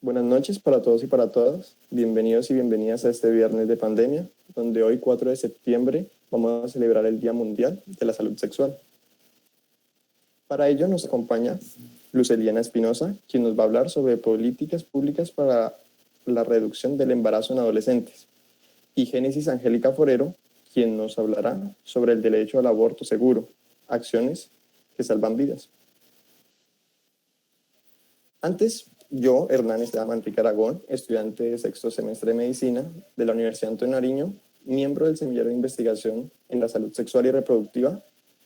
Buenas noches para todos y para todas. Bienvenidos y bienvenidas a este viernes de pandemia, donde hoy, 4 de septiembre, vamos a celebrar el Día Mundial de la Salud Sexual. Para ello nos acompaña Luz Eliana Espinosa, quien nos va a hablar sobre políticas públicas para la reducción del embarazo en adolescentes, y Génesis Angélica Forero, quien nos hablará sobre el derecho al aborto seguro, acciones que salvan vidas. Antes, yo, Hernán Esteban Manrique Aragón, estudiante de sexto semestre de Medicina de la Universidad Antonio Nariño, miembro del Semillero de Investigación en la Salud Sexual y Reproductiva,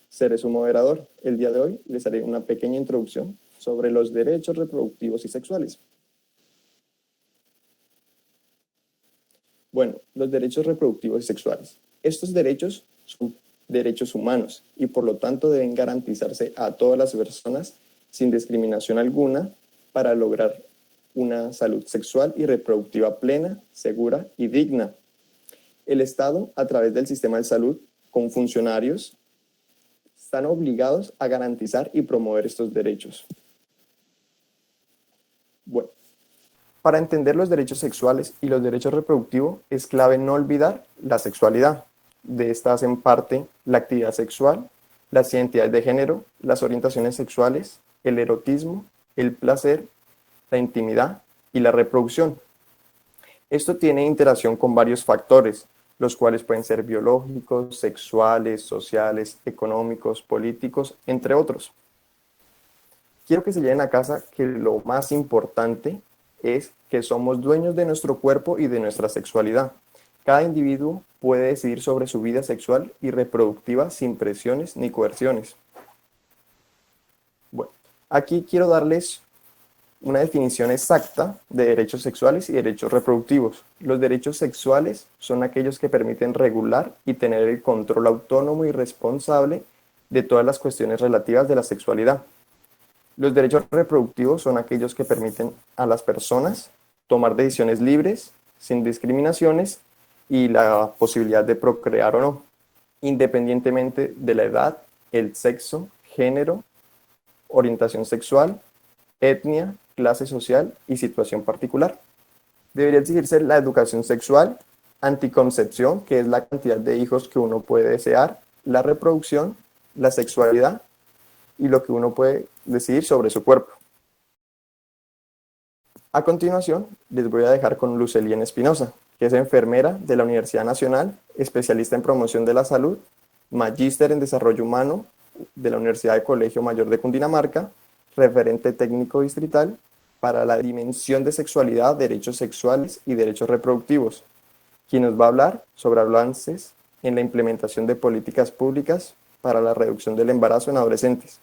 seré su moderador. El día de hoy les haré una pequeña introducción sobre los derechos reproductivos y sexuales. Bueno, los derechos reproductivos y sexuales. Estos derechos son derechos humanos y por lo tanto deben garantizarse a todas las personas sin discriminación alguna para lograr una salud sexual y reproductiva plena, segura y digna. El Estado, a través del sistema de salud, con funcionarios, están obligados a garantizar y promover estos derechos. Bueno, para entender los derechos sexuales y los derechos reproductivos es clave no olvidar la sexualidad. De esta hacen parte la actividad sexual, las identidades de género, las orientaciones sexuales, el erotismo, el placer, la intimidad y la reproducción. Esto tiene interacción con varios factores, los cuales pueden ser biológicos, sexuales, sociales, económicos, políticos, entre otros. Quiero que se lleven a casa que lo más importante es que somos dueños de nuestro cuerpo y de nuestra sexualidad. Cada individuo puede decidir sobre su vida sexual y reproductiva sin presiones ni coerciones. Bueno, aquí quiero darles una definición exacta de derechos sexuales y derechos reproductivos. Los derechos sexuales son aquellos que permiten regular y tener el control autónomo y responsable de todas las cuestiones relativas de la sexualidad. Los derechos reproductivos son aquellos que permiten a las personas tomar decisiones libres, sin discriminaciones y la posibilidad de procrear o no, independientemente de la edad, el sexo, género, orientación sexual, etnia, clase social y situación particular. Debería exigirse la educación sexual, anticoncepción, que es la cantidad de hijos que uno puede desear, la reproducción, la sexualidad y lo que uno puede decidir sobre su cuerpo. A continuación, les voy a dejar con Luz Eliana Espinosa, que es enfermera de la Universidad Nacional, especialista en promoción de la salud, magíster en desarrollo humano de la Universidad de Colegio Mayor de Cundinamarca, referente técnico distrital para la dimensión de sexualidad, derechos sexuales y derechos reproductivos, quien nos va a hablar sobre avances en la implementación de políticas públicas para la reducción del embarazo en adolescentes.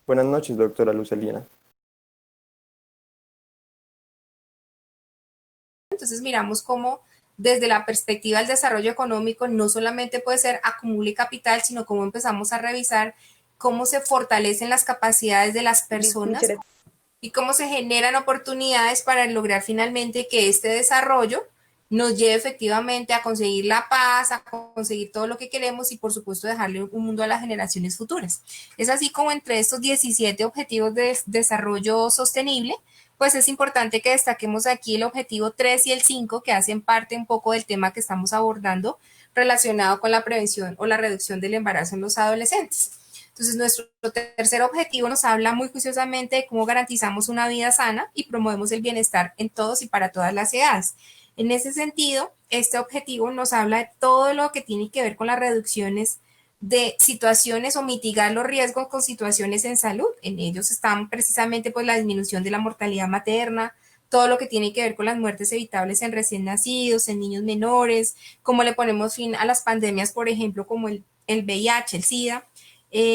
Buenas noches, doctora Luz Eliana. Entonces miramos cómo desde la perspectiva del desarrollo económico no solamente puede ser acumule capital, sino cómo empezamos a revisar cómo se fortalecen las capacidades de las personas y cómo se generan oportunidades para lograr finalmente que este desarrollo nos lleve efectivamente a conseguir la paz, a conseguir todo lo que queremos y por supuesto dejarle un mundo a las generaciones futuras. Es así como entre estos 17 objetivos de desarrollo sostenible, pues es importante que destaquemos aquí el objetivo 3 y el 5 que hacen parte un poco del tema que estamos abordando relacionado con la prevención o la reducción del embarazo en los adolescentes. Entonces, nuestro tercer objetivo nos habla muy juiciosamente de cómo garantizamos una vida sana y promovemos el bienestar en todos y para todas las edades. En ese sentido, este objetivo nos habla de todo lo que tiene que ver con las reducciones de situaciones o mitigar los riesgos con situaciones en salud. En ellos están precisamente pues la disminución de la mortalidad materna, todo lo que tiene que ver con las muertes evitables en recién nacidos, en niños menores, cómo le ponemos fin a las pandemias, por ejemplo, como el VIH, el SIDA,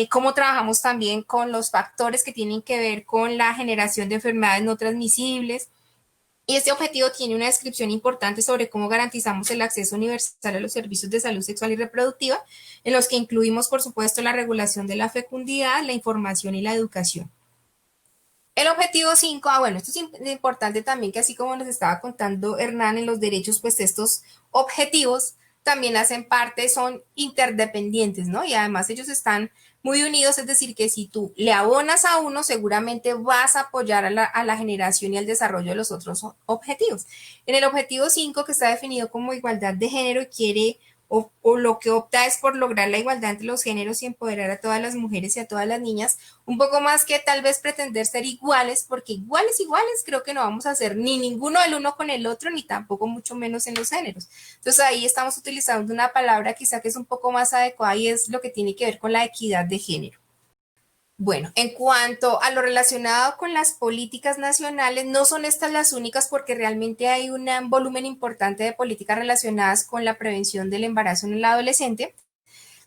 cómo trabajamos también con los factores que tienen que ver con la generación de enfermedades no transmisibles. Y este objetivo tiene una descripción importante sobre cómo garantizamos el acceso universal a los servicios de salud sexual y reproductiva, en los que incluimos, por supuesto, la regulación de la fecundidad, la información y la educación. El objetivo 5, bueno, esto es importante también que así como nos estaba contando Hernán en los derechos, pues estos objetivos también hacen parte, son interdependientes, ¿no? Y además ellos están muy unidos, es decir, que si tú le abonas a uno, seguramente vas a apoyar a la generación y al desarrollo de los otros objetivos. En el objetivo 5, que está definido como igualdad de género, quiere o lo que opta es por lograr la igualdad entre los géneros y empoderar a todas las mujeres y a todas las niñas, un poco más que tal vez pretender ser iguales, porque iguales, creo que no vamos a ser ni ninguno el uno con el otro, ni tampoco mucho menos en los géneros. Entonces ahí estamos utilizando una palabra quizá que es un poco más adecuada y es lo que tiene que ver con la equidad de género. Bueno, en cuanto a lo relacionado con las políticas nacionales, no son estas las únicas porque realmente hay un volumen importante de políticas relacionadas con la prevención del embarazo en el adolescente,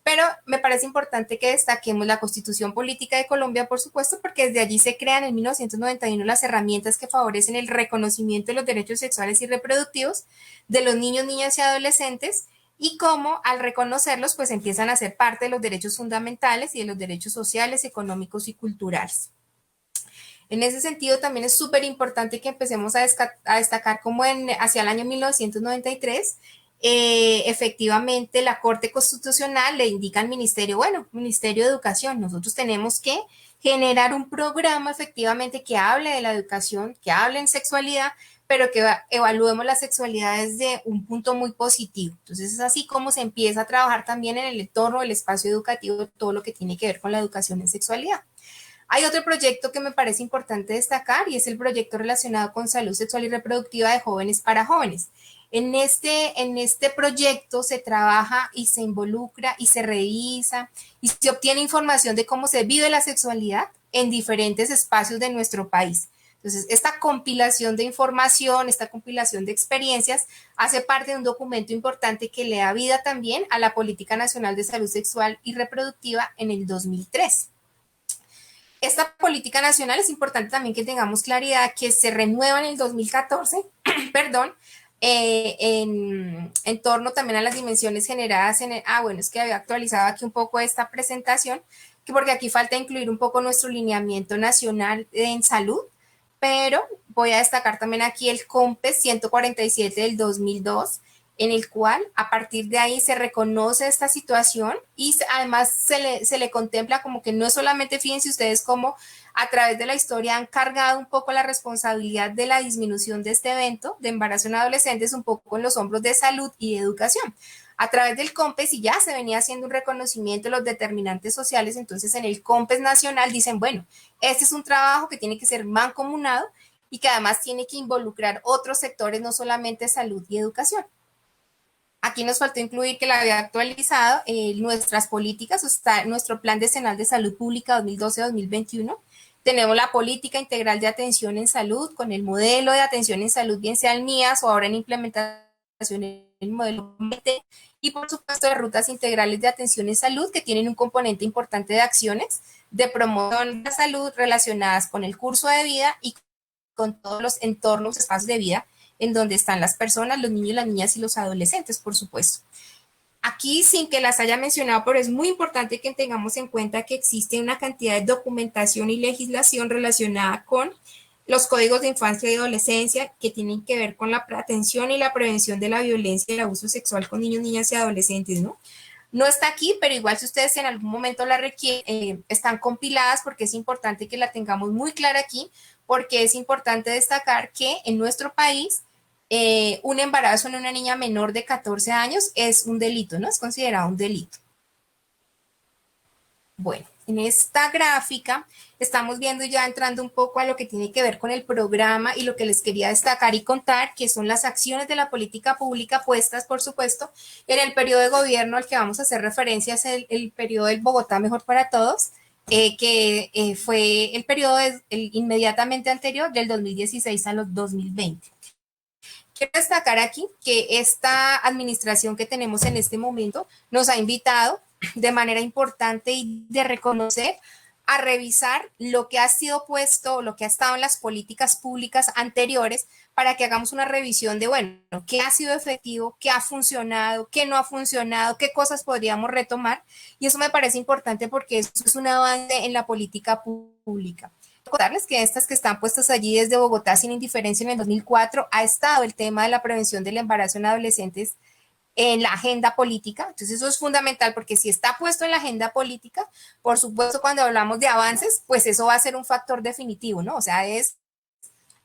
pero me parece importante que destaquemos la Constitución Política de Colombia, por supuesto, porque desde allí se crean en 1991 las herramientas que favorecen el reconocimiento de los derechos sexuales y reproductivos de los niños, niñas y adolescentes, y cómo al reconocerlos pues empiezan a ser parte de los derechos fundamentales y de los derechos sociales, económicos y culturales. En ese sentido también es súper importante que empecemos a destacar como hacia el año 1993 efectivamente la Corte Constitucional le indica al Ministerio, bueno, Ministerio de Educación, nosotros tenemos que generar un programa efectivamente que hable de la educación, que hable en sexualidad, pero que evaluemos la sexualidad desde un punto muy positivo. Entonces es así como se empieza a trabajar también en el entorno del espacio educativo, todo lo que tiene que ver con la educación en sexualidad. Hay otro proyecto que me parece importante destacar y es el proyecto relacionado con salud sexual y reproductiva de jóvenes para jóvenes. En este proyecto se trabaja y se involucra y se revisa y se obtiene información de cómo se vive la sexualidad en diferentes espacios de nuestro país. Entonces, esta compilación de información, esta compilación de experiencias hace parte de un documento importante que le da vida también a la Política Nacional de Salud Sexual y Reproductiva en el 2003. Esta política nacional es importante también que tengamos claridad que se renueva en el 2014, perdón, en torno también a las dimensiones generadas en el, bueno, es que había actualizado aquí un poco esta presentación, que porque aquí falta incluir un poco nuestro lineamiento nacional en salud, pero voy a destacar también aquí el COMPES 147 del 2002, en el cual a partir de ahí se reconoce esta situación y además se le contempla como que no es solamente, fíjense ustedes cómo a través de la historia han cargado un poco la responsabilidad de la disminución de este evento de embarazo en adolescentes un poco en los hombros de salud y de educación. A través del COMPES y ya se venía haciendo un reconocimiento de los determinantes sociales, entonces en el COMPES nacional dicen, bueno, este es un trabajo que tiene que ser mancomunado y que además tiene que involucrar otros sectores, no solamente salud y educación. Aquí nos faltó incluir que la había actualizado nuestras políticas, o sea, nuestro Plan Decenal de Salud Pública 2012-2021. Tenemos la política integral de atención en salud con el modelo de atención en salud, bien sea en MIAS o ahora en implementación en el modelo MT. Y por supuesto, las rutas integrales de atención en salud que tienen un componente importante de acciones de promoción de la salud relacionadas con el curso de vida y con todos los entornos, espacios de vida en donde están las personas, los niños, las niñas y los adolescentes, por supuesto. Aquí, sin que las haya mencionado, pero es muy importante que tengamos en cuenta que existe una cantidad de documentación y legislación relacionada con los códigos de infancia y adolescencia que tienen que ver con la atención y la prevención de la violencia y el abuso sexual con niños, niñas y adolescentes, ¿no? No está aquí, pero igual si ustedes en algún momento la requieren, están compiladas porque es importante que la tengamos muy clara aquí, porque es importante destacar que en nuestro país un embarazo en una niña menor de 14 años es un delito, ¿no? Es considerado un delito. Bueno, en esta gráfica estamos viendo ya entrando un poco a lo que tiene que ver con el programa y lo que les quería destacar y contar, que son las acciones de la política pública puestas, por supuesto, en el periodo de gobierno al que vamos a hacer referencia, es el periodo del Bogotá Mejor para Todos, fue el periodo inmediatamente anterior del 2016 a los 2020. Quiero destacar aquí que esta administración que tenemos en este momento nos ha invitado de manera importante y de reconocer a revisar lo que ha sido puesto, lo que ha estado en las políticas públicas anteriores para que hagamos una revisión de, bueno, qué ha sido efectivo, qué ha funcionado, qué no ha funcionado, qué cosas podríamos retomar. Y eso me parece importante porque eso es un avance en la política pública. Recordarles que estas que están puestas allí desde Bogotá sin indiferencia en el 2004 ha estado el tema de la prevención del embarazo en adolescentes en la agenda política. Entonces eso es fundamental porque si está puesto en la agenda política, por supuesto cuando hablamos de avances, pues eso va a ser un factor definitivo, ¿no? O sea, es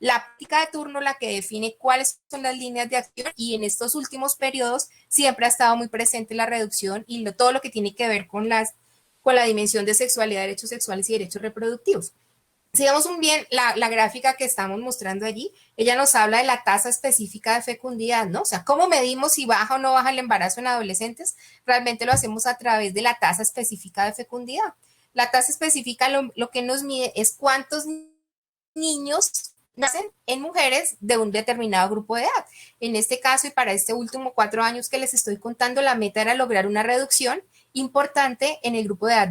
la política de turno la que define cuáles son las líneas de acción y en estos últimos periodos siempre ha estado muy presente la reducción y todo lo que tiene que ver con la dimensión de sexualidad, derechos sexuales y derechos reproductivos. Si vemos bien la gráfica que estamos mostrando allí, ella nos habla de la tasa específica de fecundidad, ¿no? O sea, ¿cómo medimos si baja o no baja el embarazo en adolescentes? Realmente lo hacemos a través de la tasa específica de fecundidad. La tasa específica lo que nos mide es cuántos niños nacen en mujeres de un determinado grupo de edad. En este caso y para este último 4 años que les estoy contando, la meta era lograr una reducción importante en el grupo de edad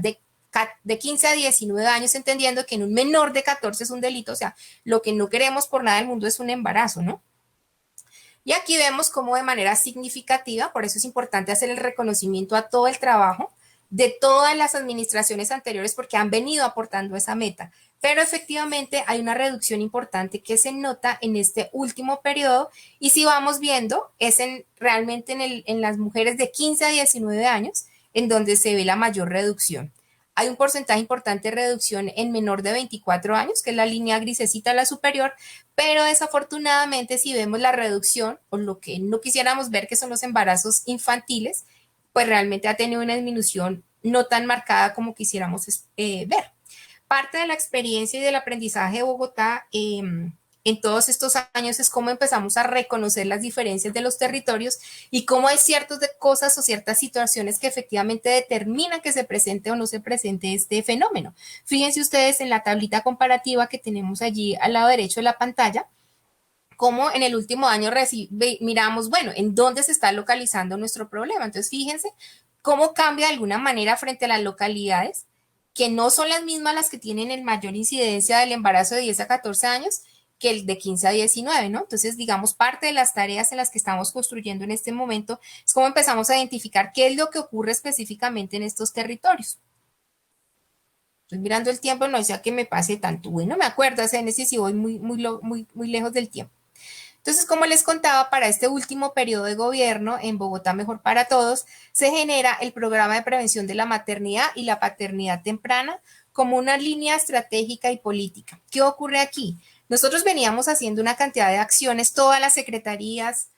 de 15 a 19 años, entendiendo que en un menor de 14 es un delito, o sea, lo que no queremos por nada del mundo es un embarazo, ¿no? Y aquí vemos cómo de manera significativa, por eso es importante hacer el reconocimiento a todo el trabajo de todas las administraciones anteriores porque han venido aportando esa meta. Pero efectivamente hay una reducción importante que se nota en este último periodo y si vamos viendo es realmente en las mujeres de 15 a 19 años en donde se ve la mayor reducción. Hay un porcentaje importante de reducción en menor de 24 años, que es la línea grisecita, la superior, pero desafortunadamente si vemos la reducción o lo que no quisiéramos ver que son los embarazos infantiles, pues realmente ha tenido una disminución no tan marcada como quisiéramos ver. Parte de la experiencia y del aprendizaje de Bogotá en todos estos años es cómo empezamos a reconocer las diferencias de los territorios y cómo hay ciertas cosas o ciertas situaciones que efectivamente determinan que se presente o no se presente este fenómeno. Fíjense ustedes en la tablita comparativa que tenemos allí al lado derecho de la pantalla, cómo en el último año miramos, bueno, en dónde se está localizando nuestro problema. Entonces, fíjense cómo cambia de alguna manera frente a las localidades que no son las mismas las que tienen el mayor incidencia del embarazo de 10 a 14 años que el de 15 a 19, ¿no? Entonces, digamos, parte de las tareas en las que estamos construyendo en este momento es cómo empezamos a identificar qué es lo que ocurre específicamente en estos territorios. Estoy mirando el tiempo, no desea que me pase tanto. Bueno, me acuerdo, en ese sí voy muy lejos del tiempo. Entonces, como les contaba, para este último periodo de gobierno en Bogotá Mejor para Todos, se genera el programa de prevención de la maternidad y la paternidad temprana como una línea estratégica y política. ¿Qué ocurre aquí? Nosotros veníamos haciendo una cantidad de acciones, todas las secretarías,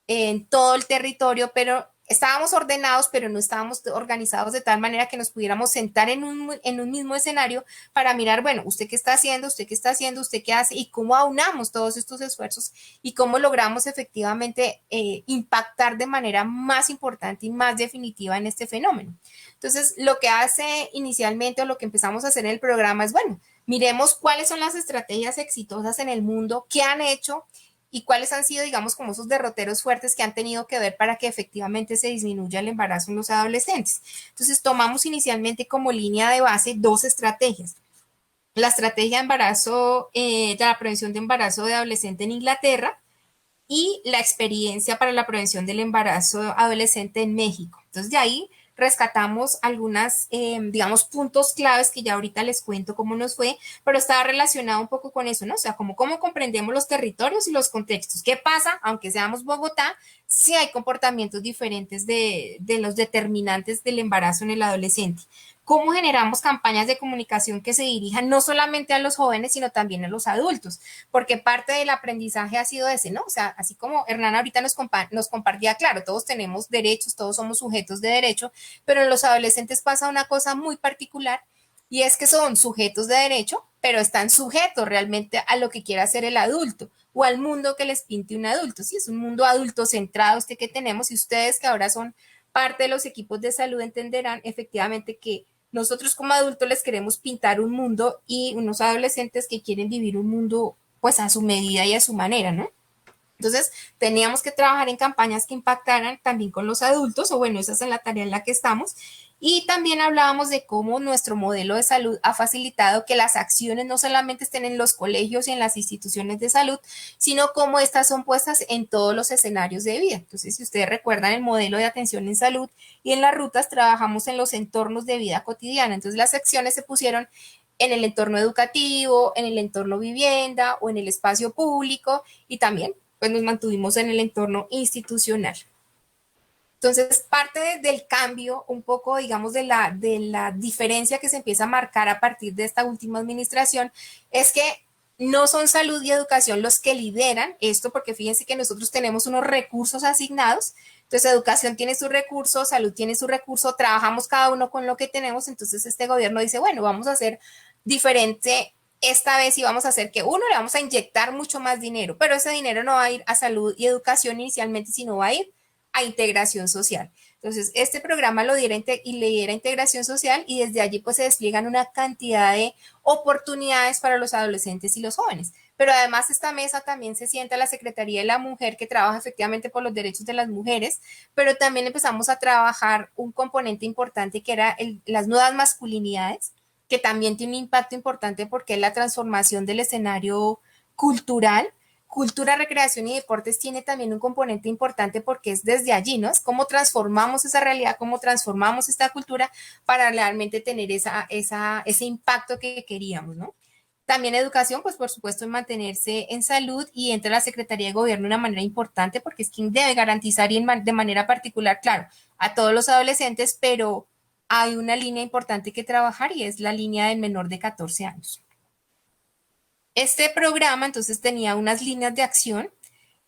en todo el territorio, pero estábamos ordenados, pero no estábamos organizados de tal manera que nos pudiéramos sentar en un mismo escenario para mirar, bueno, usted qué está haciendo, usted qué está haciendo, usted qué hace y cómo aunamos todos estos esfuerzos y cómo logramos efectivamente impactar de manera más importante y más definitiva en este fenómeno. Entonces, lo que hace inicialmente o lo que empezamos a hacer en el programa es, bueno, miremos cuáles son las estrategias exitosas en el mundo, qué han hecho y cuáles han sido, digamos, como esos derroteros fuertes que han tenido que ver para que efectivamente se disminuya el embarazo en los adolescentes. Entonces, tomamos inicialmente como línea de base dos estrategias. La estrategia de embarazo, de la prevención de embarazo de adolescente en Inglaterra y la experiencia para la prevención del embarazo adolescente en México. Entonces, de ahí rescatamos algunas, digamos, puntos claves que ya ahorita les cuento cómo nos fue, pero estaba relacionado un poco con eso, ¿no? O sea, cómo comprendemos los territorios y los contextos. ¿Qué pasa? Aunque seamos Bogotá, sí hay comportamientos diferentes de los determinantes del embarazo en el adolescente. ¿Cómo generamos campañas de comunicación que se dirijan no solamente a los jóvenes, sino también a los adultos? Porque parte del aprendizaje ha sido ese, ¿no? O sea, así como Hernán ahorita nos compartía, claro, todos tenemos derechos, todos somos sujetos de derecho, pero en los adolescentes pasa una cosa muy particular y es que son sujetos de derecho, pero están sujetos realmente a lo que quiera hacer el adulto o al mundo que les pinte un adulto. Sí, es un mundo adulto centrado que tenemos y ustedes que ahora son parte de los equipos de salud entenderán efectivamente que nosotros como adultos les queremos pintar un mundo y unos adolescentes que quieren vivir un mundo pues a su medida y a su manera, ¿no? Entonces, teníamos que trabajar en campañas que impactaran también con los adultos, o bueno, esa es la tarea en la que estamos. Y también hablábamos de cómo nuestro modelo de salud ha facilitado que las acciones no solamente estén en los colegios y en las instituciones de salud, sino cómo estas son puestas en todos los escenarios de vida. Entonces, si ustedes recuerdan el modelo de atención en salud y en las rutas, trabajamos en los entornos de vida cotidiana. Entonces, las acciones se pusieron en el entorno educativo, en el entorno vivienda o en el espacio público y también pues nos mantuvimos en el entorno institucional. Entonces, parte del cambio, un poco, digamos, de la diferencia que se empieza a marcar a partir de esta última administración, es que no son salud y educación los que lideran esto, porque fíjense que nosotros tenemos unos recursos asignados, entonces educación tiene su recurso, salud tiene su recurso, trabajamos cada uno con lo que tenemos, entonces este gobierno dice, bueno, vamos a hacer diferente esta vez y vamos a hacer que uno le vamos a inyectar mucho más dinero, pero ese dinero no va a ir a salud y educación inicialmente, sino va a ir a integración social. Entonces, este programa lo diera y le diera integración social y desde allí pues se despliegan una cantidad de oportunidades para los adolescentes y los jóvenes. Pero además esta mesa también se sienta la Secretaría de la Mujer que trabaja efectivamente por los derechos de las mujeres, pero también empezamos a trabajar un componente importante que era las nuevas masculinidades, que también tiene un impacto importante porque es la transformación del escenario cultural. Cultura, recreación y deportes tiene también un componente importante porque es desde allí, ¿no? Es cómo transformamos esa realidad, cómo transformamos esta cultura para realmente tener ese impacto que queríamos, ¿no? También educación, pues por supuesto en mantenerse en salud y entra la Secretaría de Gobierno de una manera importante porque es quien debe garantizar y de manera particular, claro, a todos los adolescentes, pero hay una línea importante que trabajar y es la línea del menor de 14 años. Este programa entonces tenía unas líneas de acción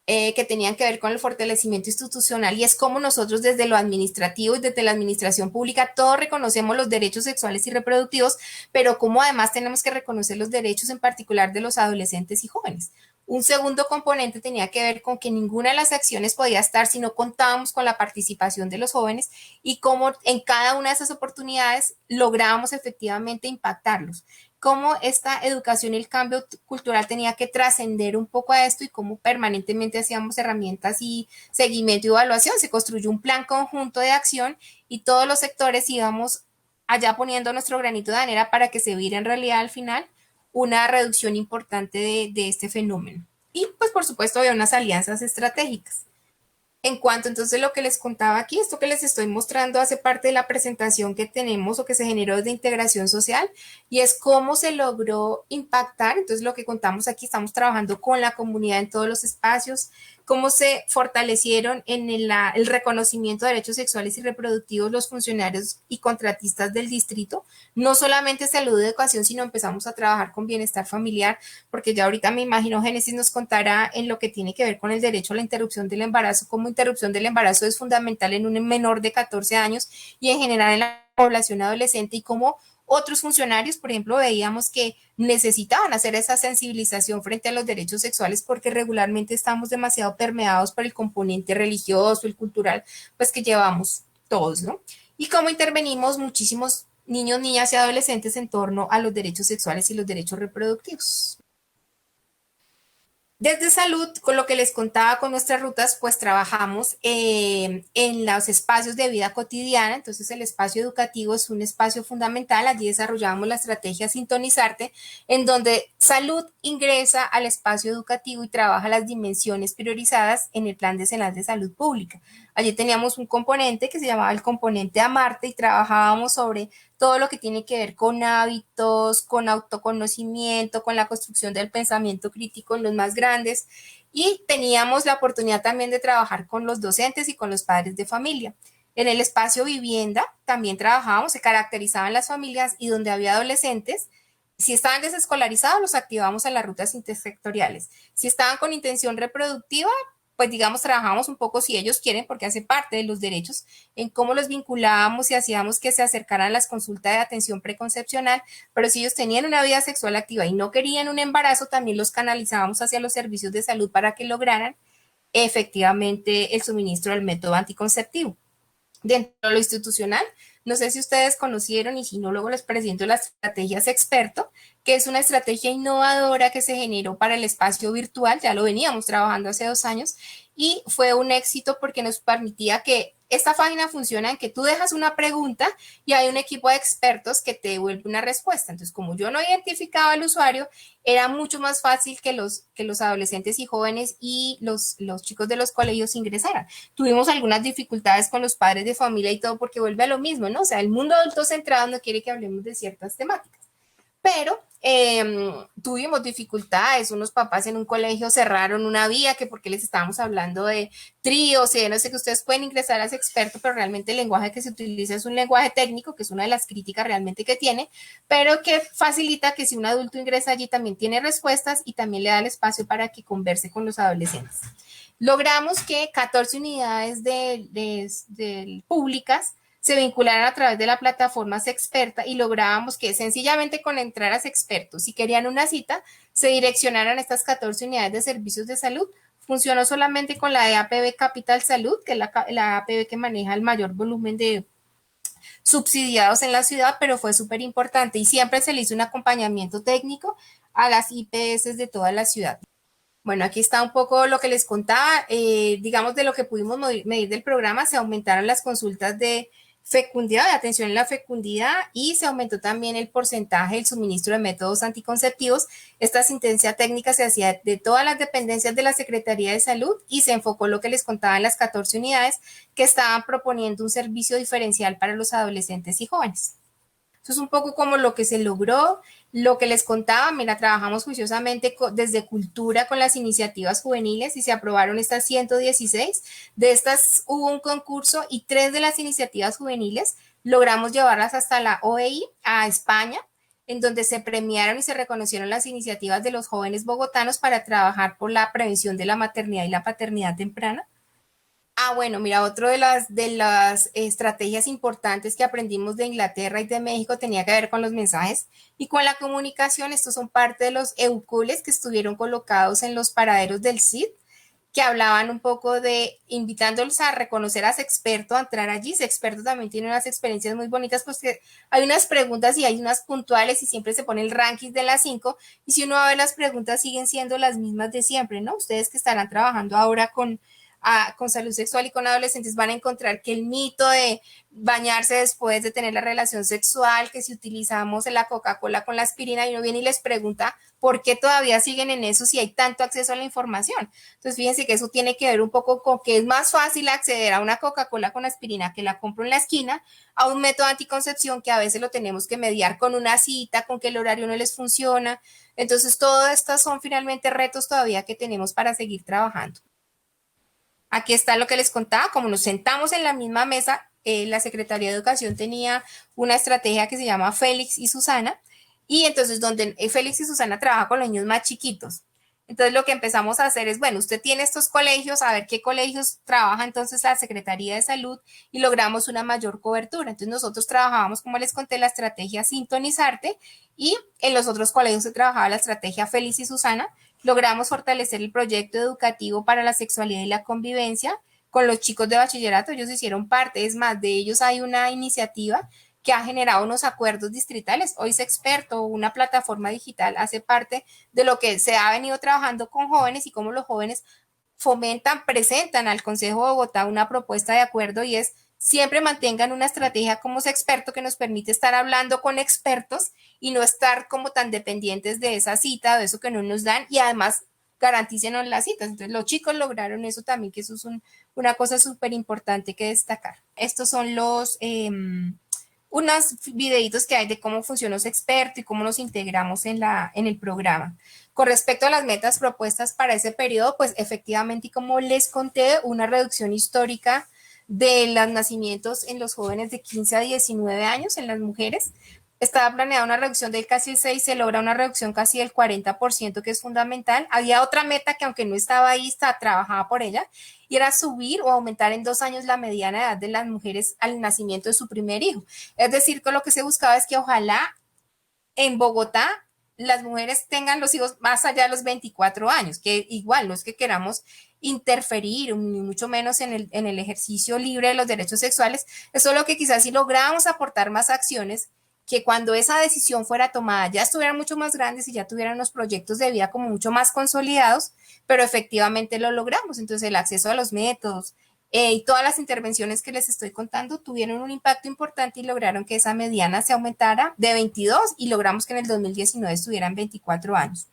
que tenían que ver con el fortalecimiento institucional y es como nosotros desde lo administrativo y desde la administración pública todos reconocemos los derechos sexuales y reproductivos, pero como además tenemos que reconocer los derechos en particular de los adolescentes y jóvenes. Un segundo componente tenía que ver con que ninguna de las acciones podía estar si no contábamos con la participación de los jóvenes y cómo en cada una de esas oportunidades lográbamos efectivamente impactarlos, cómo esta educación y el cambio cultural tenía que trascender un poco a esto y cómo permanentemente hacíamos herramientas y seguimiento y evaluación. Se construyó un plan conjunto de acción y todos los sectores íbamos allá poniendo nuestro granito de arena para que se viera en realidad al final una reducción importante de este fenómeno. Y pues por supuesto había unas alianzas estratégicas. En cuanto entonces lo que les contaba aquí, esto que les estoy mostrando hace parte de la presentación que tenemos o que se generó de integración social y es cómo se logró impactar. Entonces lo que contamos aquí, estamos trabajando con la comunidad en todos los espacios, cómo se fortalecieron en el reconocimiento de derechos sexuales y reproductivos los funcionarios y contratistas del distrito, no solamente salud y educación, sino empezamos a trabajar con bienestar familiar, porque ya ahorita me imagino Génesis nos contará en lo que tiene que ver con el derecho a la interrupción del embarazo, cómo interrupción del embarazo es fundamental en un menor de 14 años y en general en la población adolescente y cómo otros funcionarios, por ejemplo, veíamos que necesitaban hacer esa sensibilización frente a los derechos sexuales porque regularmente estamos demasiado permeados por el componente religioso, el cultural, pues que llevamos todos, ¿no? Y cómo intervenimos muchísimos niños, niñas y adolescentes en torno a los derechos sexuales y los derechos reproductivos. Desde salud, con lo que les contaba con nuestras rutas, pues trabajamos en los espacios de vida cotidiana. Entonces el espacio educativo es un espacio fundamental. Allí desarrollamos la estrategia Sintonizarte, en donde salud ingresa al espacio educativo y trabaja las dimensiones priorizadas en el plan decenal de salud pública. Allí teníamos un componente que se llamaba el componente Amarte y trabajábamos sobre todo lo que tiene que ver con hábitos, con autoconocimiento, con la construcción del pensamiento crítico en los más grandes y teníamos la oportunidad también de trabajar con los docentes y con los padres de familia. En el espacio vivienda también trabajábamos, se caracterizaban las familias y donde había adolescentes, si estaban desescolarizados los activábamos en las rutas intersectoriales. Si estaban con intención reproductiva, pues digamos, trabajamos un poco si ellos quieren, porque hace parte de los derechos, en cómo los vinculábamos y hacíamos que se acercaran a las consultas de atención preconcepcional, pero si ellos tenían una vida sexual activa y no querían un embarazo, también los canalizábamos hacia los servicios de salud para que lograran efectivamente el suministro del método anticonceptivo. Dentro de lo institucional, No sé si ustedes conocieron y si no, luego les presento las estrategias experto, que es una estrategia innovadora que se generó para el espacio virtual, ya lo veníamos trabajando hace 2 años, y fue un éxito porque nos permitía que esta página funciona en que tú dejas una pregunta y hay un equipo de expertos que te devuelve una respuesta. Entonces, como yo no identificaba al usuario, era mucho más fácil que los adolescentes y jóvenes y los chicos de los colegios ingresaran. Tuvimos algunas dificultades con los padres de familia y todo porque vuelve a lo mismo, ¿no? O sea, el mundo adulto centrado no quiere que hablemos de ciertas temáticas. Pero tuvimos dificultades, unos papás en un colegio cerraron una vía que porque les estábamos hablando de tríos y de no sé que ustedes pueden ingresar a ese experto, pero realmente el lenguaje que se utiliza es un lenguaje técnico, que es una de las críticas realmente que tiene, pero que facilita que si un adulto ingresa allí también tiene respuestas y también le da el espacio para que converse con los adolescentes. Logramos que 14 unidades públicas se vincularan a través de la plataforma Sexperta y lográbamos que sencillamente con entrar a Sexperto, si querían una cita, se direccionaran a estas 14 unidades de servicios de salud. Funcionó solamente con la de APB Capital Salud, que es la APB que maneja el mayor volumen de subsidiados en la ciudad, pero fue súper importante y siempre se le hizo un acompañamiento técnico a las IPS de toda la ciudad. Bueno, aquí está un poco lo que les contaba, digamos de lo que pudimos medir del programa, se aumentaron las consultas de fecundidad, de atención en la fecundidad y se aumentó también el porcentaje del suministro de métodos anticonceptivos. Esta asistencia técnica se hacía de todas las dependencias de la Secretaría de Salud y se enfocó lo que les contaba en las 14 unidades que estaban proponiendo un servicio diferencial para los adolescentes y jóvenes. Eso es un poco como lo que se logró, lo que les contaba. Mira, trabajamos juiciosamente desde cultura con las iniciativas juveniles y se aprobaron estas 116. De estas hubo un concurso y 3 de las iniciativas juveniles logramos llevarlas hasta la OEI a España, en donde se premiaron y se reconocieron las iniciativas de los jóvenes bogotanos para trabajar por la prevención de la maternidad y la paternidad temprana. Bueno, mira, otro de las estrategias importantes que aprendimos de Inglaterra y de México tenía que ver con los mensajes y con la comunicación. Estos son parte de los eucules que estuvieron colocados en los paraderos del CID, que hablaban un poco de invitándolos a reconocer a Sexperto, a entrar allí. Sexperto también tiene unas experiencias muy bonitas, pues que hay unas preguntas y hay unas puntuales y siempre se pone el ranking de las 5 y si uno va a ver las preguntas siguen siendo las mismas de siempre, ¿no? Ustedes que estarán trabajando ahora con salud sexual y con adolescentes van a encontrar que el mito de bañarse después de tener la relación sexual, que si utilizamos la Coca-Cola con la aspirina y uno viene y les pregunta por qué todavía siguen en eso si hay tanto acceso a la información. Entonces fíjense que eso tiene que ver un poco con que es más fácil acceder a una Coca-Cola con aspirina que la compro en la esquina, a un método de anticoncepción que a veces lo tenemos que mediar con una cita, con que el horario no les funciona. Entonces todos estos son finalmente retos todavía que tenemos para seguir trabajando. Aquí está lo que les contaba, como nos sentamos en la misma mesa, la Secretaría de Educación tenía una estrategia que se llama Félix y Susana, y entonces donde Félix y Susana trabajan con los niños más chiquitos. Entonces lo que empezamos a hacer es, bueno, usted tiene estos colegios, a ver qué colegios trabaja entonces la Secretaría de Salud y logramos una mayor cobertura. Entonces nosotros trabajábamos, como les conté, la estrategia Sintonizarte y en los otros colegios se trabajaba la estrategia Félix y Susana. Logramos fortalecer el proyecto educativo para la sexualidad y la convivencia con los chicos de bachillerato. Ellos hicieron parte, es más, de ellos hay una iniciativa que ha generado unos acuerdos distritales. Hoy Sexperto, una plataforma digital, hace parte de lo que se ha venido trabajando con jóvenes y cómo los jóvenes fomentan, presentan al Consejo de Bogotá una propuesta de acuerdo y es siempre mantengan una estrategia como Sexperto que nos permite estar hablando con expertos y no estar como tan dependientes de esa cita, de eso que no nos dan y además garantícenos las citas. Entonces los chicos lograron eso también, que eso es una cosa súper importante que destacar. Estos son unos videitos que hay de cómo funciona Sexperto y cómo nos integramos en el programa. Con respecto a las metas propuestas para ese periodo, pues efectivamente, y como les conté, una reducción histórica de los nacimientos en los jóvenes de 15 a 19 años, en las mujeres. Estaba planeada una reducción del casi el 6, se logra una reducción casi del 40%, que es fundamental. Había otra meta que aunque no estaba ahí, trabajaba por ella, y era subir o aumentar en 2 años la mediana edad de las mujeres al nacimiento de su primer hijo. Es decir, que lo que se buscaba es que ojalá en Bogotá las mujeres tengan los hijos más allá de los 24 años, que igual no es que queramos interferir, ni mucho menos en el ejercicio libre de los derechos sexuales. Eso es lo que quizás si logramos aportar más acciones, que cuando esa decisión fuera tomada ya estuvieran mucho más grandes y ya tuvieran los proyectos de vida como mucho más consolidados, pero efectivamente lo logramos. Entonces el acceso a los métodos y todas las intervenciones que les estoy contando tuvieron un impacto importante y lograron que esa mediana se aumentara de 22 y logramos que en el 2019 estuvieran 24 años.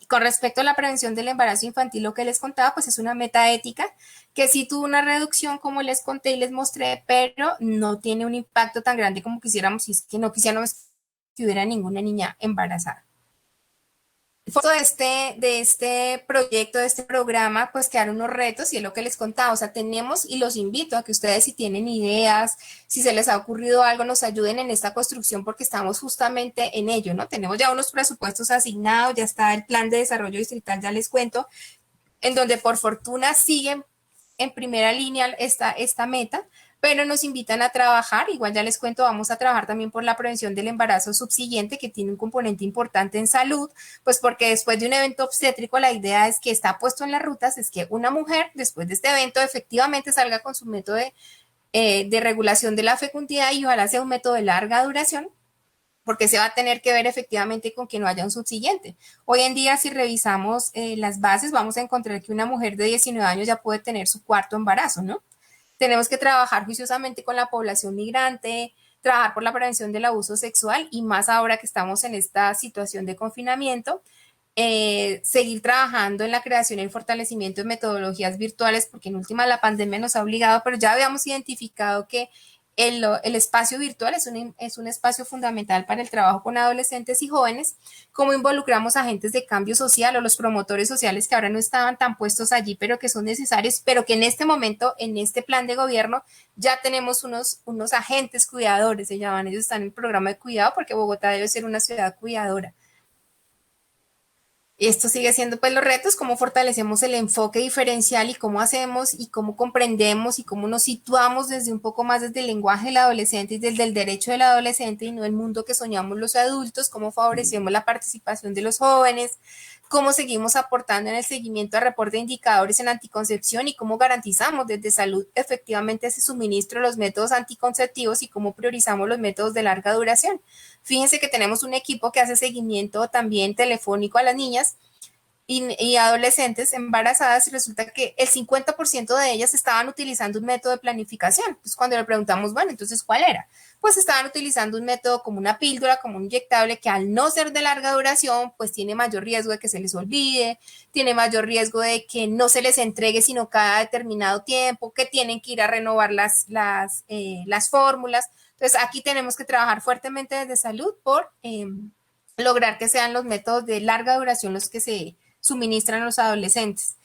Con respecto a la prevención del embarazo infantil, lo que les contaba, pues es una meta ética que sí tuvo una reducción, como les conté y les mostré, pero no tiene un impacto tan grande como quisiéramos, si es que no quisiéramos que hubiera ninguna niña embarazada. Foto de este proyecto, de este programa, pues quedaron unos retos y es lo que les contaba. O sea, tenemos y los invito a que ustedes si tienen ideas, si se les ha ocurrido algo, nos ayuden en esta construcción porque estamos justamente en ello, ¿no? Tenemos ya unos presupuestos asignados, ya está el plan de desarrollo distrital, ya les cuento, en donde por fortuna siguen en primera línea esta meta, pero nos invitan a trabajar, igual ya les cuento, vamos a trabajar también por la prevención del embarazo subsiguiente, que tiene un componente importante en salud, pues porque después de un evento obstétrico, la idea es que está puesto en las rutas, es que una mujer después de este evento efectivamente salga con su método de regulación de la fecundidad y ojalá sea un método de larga duración, porque se va a tener que ver efectivamente con que no haya un subsiguiente. Hoy en día, si revisamos las bases, vamos a encontrar que una mujer de 19 años ya puede tener su cuarto embarazo, ¿no? Tenemos que trabajar juiciosamente con la población migrante, trabajar por la prevención del abuso sexual y más ahora que estamos en esta situación de confinamiento, seguir trabajando en la creación y el fortalecimiento de metodologías virtuales, porque en última la pandemia nos ha obligado, pero ya habíamos identificado que el espacio virtual es un espacio fundamental para el trabajo con adolescentes y jóvenes, cómo involucramos agentes de cambio social o los promotores sociales que ahora no estaban tan puestos allí, pero que son necesarios, pero que en este momento, en este plan de gobierno, ya tenemos unos agentes cuidadores, se llaman, ellos están en el programa de cuidado porque Bogotá debe ser una ciudad cuidadora. Esto sigue siendo pues los retos, cómo fortalecemos el enfoque diferencial y cómo hacemos y cómo comprendemos y cómo nos situamos desde un poco más desde el lenguaje del adolescente y desde el derecho del adolescente y no el mundo que soñamos los adultos, cómo favorecemos la participación de los jóvenes, cómo seguimos aportando en el seguimiento a reporte de indicadores en anticoncepción y cómo garantizamos desde salud efectivamente ese suministro de los métodos anticonceptivos y cómo priorizamos los métodos de larga duración. Fíjense que tenemos un equipo que hace seguimiento también telefónico a las niñas y adolescentes embarazadas y resulta que el 50% de ellas estaban utilizando un método de planificación. Pues cuando le preguntamos, bueno, entonces, ¿cuál era? Pues estaban utilizando un método como una píldora, como un inyectable, que al no ser de larga duración, pues tiene mayor riesgo de que se les olvide, tiene mayor riesgo de que no se les entregue sino cada determinado tiempo, que tienen que ir a renovar las fórmulas. Entonces, aquí tenemos que trabajar fuertemente desde salud por lograr que sean los métodos de larga duración los que se suministran a los adolescentes.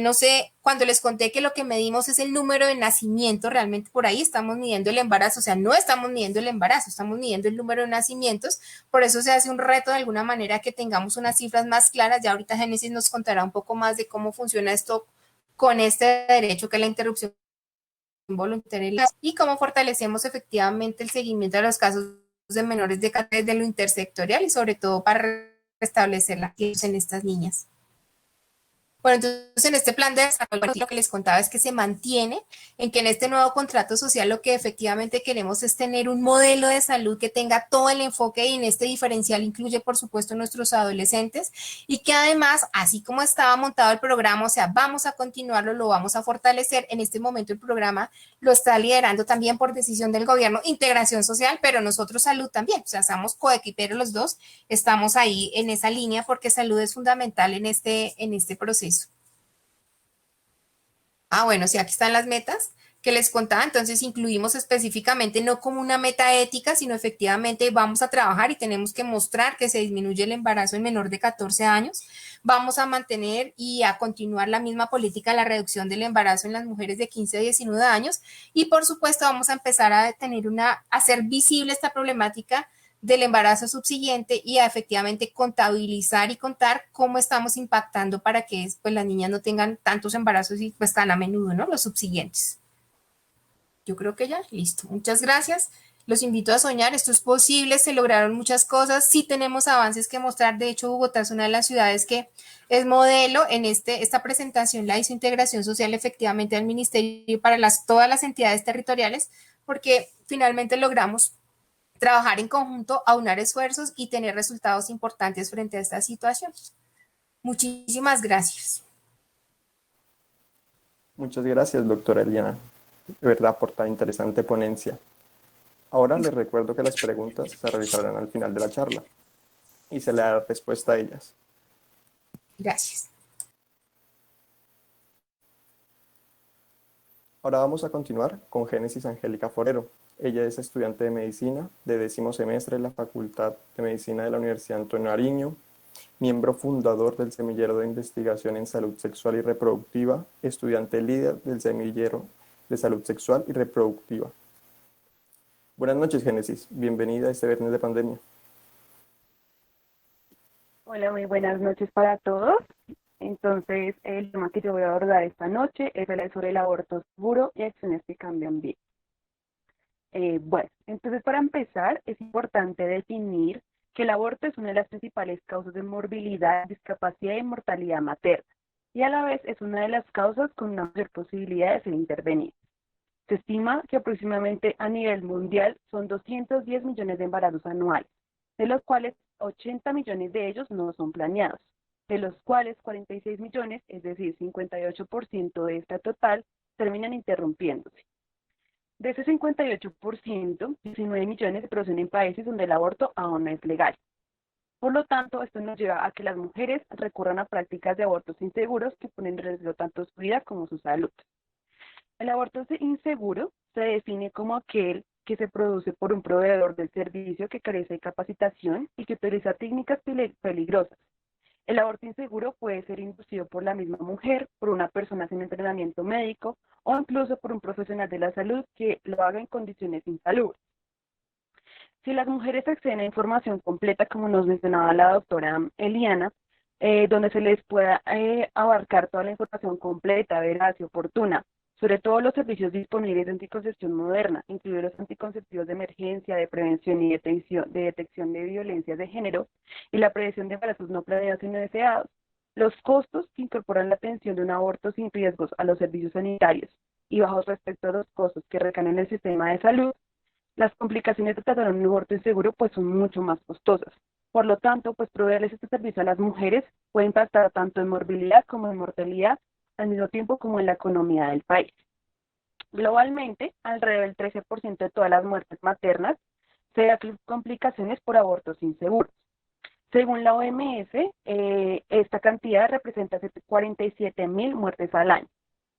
No sé, cuando les conté que lo que medimos es el número de nacimientos, realmente por ahí estamos midiendo el embarazo, o sea, no estamos midiendo el embarazo, estamos midiendo el número de nacimientos, por eso se hace un reto de alguna manera que tengamos unas cifras más claras, ya ahorita Génesis nos contará un poco más de cómo funciona esto con este derecho que es la interrupción voluntaria y cómo fortalecemos efectivamente el seguimiento de los casos de menores de lo intersectorial y sobre todo para restablecer la actividad en estas niñas. Bueno, entonces en este plan de desarrollo lo que les contaba es que se mantiene en que en este nuevo contrato social lo que efectivamente queremos es tener un modelo de salud que tenga todo el enfoque y en este diferencial incluye por supuesto nuestros adolescentes y que además, así como estaba montado el programa, o sea, vamos a continuarlo, lo vamos a fortalecer. En este momento el programa lo está liderando también por decisión del gobierno, integración social, pero nosotros salud también, o sea, somos coequiperos los dos, estamos ahí en esa línea porque salud es fundamental en este proceso. Bueno, sí, aquí están las metas que les contaba, entonces incluimos específicamente no como una meta ética, sino efectivamente vamos a trabajar y tenemos que mostrar que se disminuye el embarazo en menor de 14 años, vamos a mantener y a continuar la misma política de la reducción del embarazo en las mujeres de 15 a 19 años y por supuesto vamos a empezar a hacer visible esta problemática del embarazo subsiguiente y a efectivamente contabilizar y contar cómo estamos impactando para que pues, las niñas no tengan tantos embarazos y pues tan a menudo, ¿no? Los subsiguientes. Yo creo que ya, listo. Muchas gracias. Los invito a soñar, esto es posible, se lograron muchas cosas, sí tenemos avances que mostrar, de hecho Bogotá es una de las ciudades que es modelo, en esta presentación la hizo Integración Social efectivamente al Ministerio para todas las entidades territoriales, porque finalmente logramos trabajar en conjunto, aunar esfuerzos y tener resultados importantes frente a esta situación. Muchísimas gracias. Muchas gracias, doctora Eliana. De verdad, por tan interesante ponencia. Ahora les recuerdo que las preguntas se realizarán al final de la charla y se le dará respuesta a ellas. Gracias. Ahora vamos a continuar con Génesis Angélica Forero. Ella es estudiante de medicina de 10º semestre en la Facultad de Medicina de la Universidad Antonio Nariño, miembro fundador del Semillero de Investigación en Salud Sexual y Reproductiva, estudiante líder del Semillero de Salud Sexual y Reproductiva. Buenas noches, Génesis. Bienvenida a este viernes de pandemia. Hola, muy buenas noches para todos. Entonces, el tema que yo voy a abordar esta noche es sobre el aborto seguro y acciones que cambian vidas. Bueno, entonces para empezar, es importante definir que el aborto es una de las principales causas de morbilidad, discapacidad y mortalidad materna, y a la vez es una de las causas con una mayor posibilidad de ser intervenida. Se estima que aproximadamente a nivel mundial son 210 millones de embarazos anuales, de los cuales 80 millones de ellos no son planeados, de los cuales 46 millones, es decir, 58% de esta total, terminan interrumpiéndose. De ese 58%, 19 millones se producen en países donde el aborto aún no es legal. Por lo tanto, esto nos lleva a que las mujeres recurran a prácticas de abortos inseguros que ponen en riesgo tanto su vida como su salud. El aborto inseguro se define como aquel que se produce por un proveedor del servicio que carece de capacitación y que utiliza técnicas peligrosas. El aborto inseguro puede ser inducido por la misma mujer, por una persona sin entrenamiento médico o incluso por un profesional de la salud que lo haga en condiciones insalubres. Si las mujeres acceden a información completa, como nos mencionaba la doctora Eliana, donde se les pueda abarcar toda la información completa, veraz y oportuna, sobre todo los servicios disponibles de anticoncepción moderna, incluidos los anticonceptivos de emergencia, de prevención y detección de violencia de género y la prevención de embarazos no planeados y no deseados, los costos que incorporan la atención de un aborto sin riesgos a los servicios sanitarios y bajos respecto a los costos que recaen en el sistema de salud, las complicaciones de tratar un aborto inseguro pues son mucho más costosas. Por lo tanto, pues proveerles este servicio a las mujeres puede impactar tanto en morbilidad como en mortalidad, al mismo tiempo como en la economía del país. Globalmente, alrededor del 13% de todas las muertes maternas se dan complicaciones por abortos inseguros. Según la OMS, esta cantidad representa 47.000 muertes al año,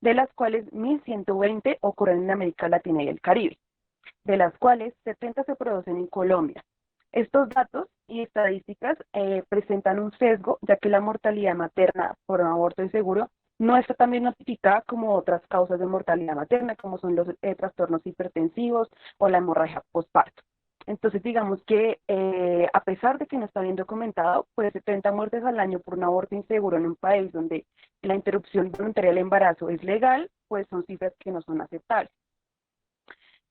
de las cuales 1.120 ocurren en América Latina y el Caribe, de las cuales 70 se producen en Colombia. Estos datos y estadísticas presentan un sesgo, ya que la mortalidad materna por un aborto inseguro no está tan bien notificada como otras causas de mortalidad materna, como son los trastornos hipertensivos o la hemorragia postparto. Entonces, digamos que a pesar de que no está bien documentado, pues 70 muertes al año por un aborto inseguro en un país donde la interrupción voluntaria del embarazo es legal, pues son cifras que no son aceptables.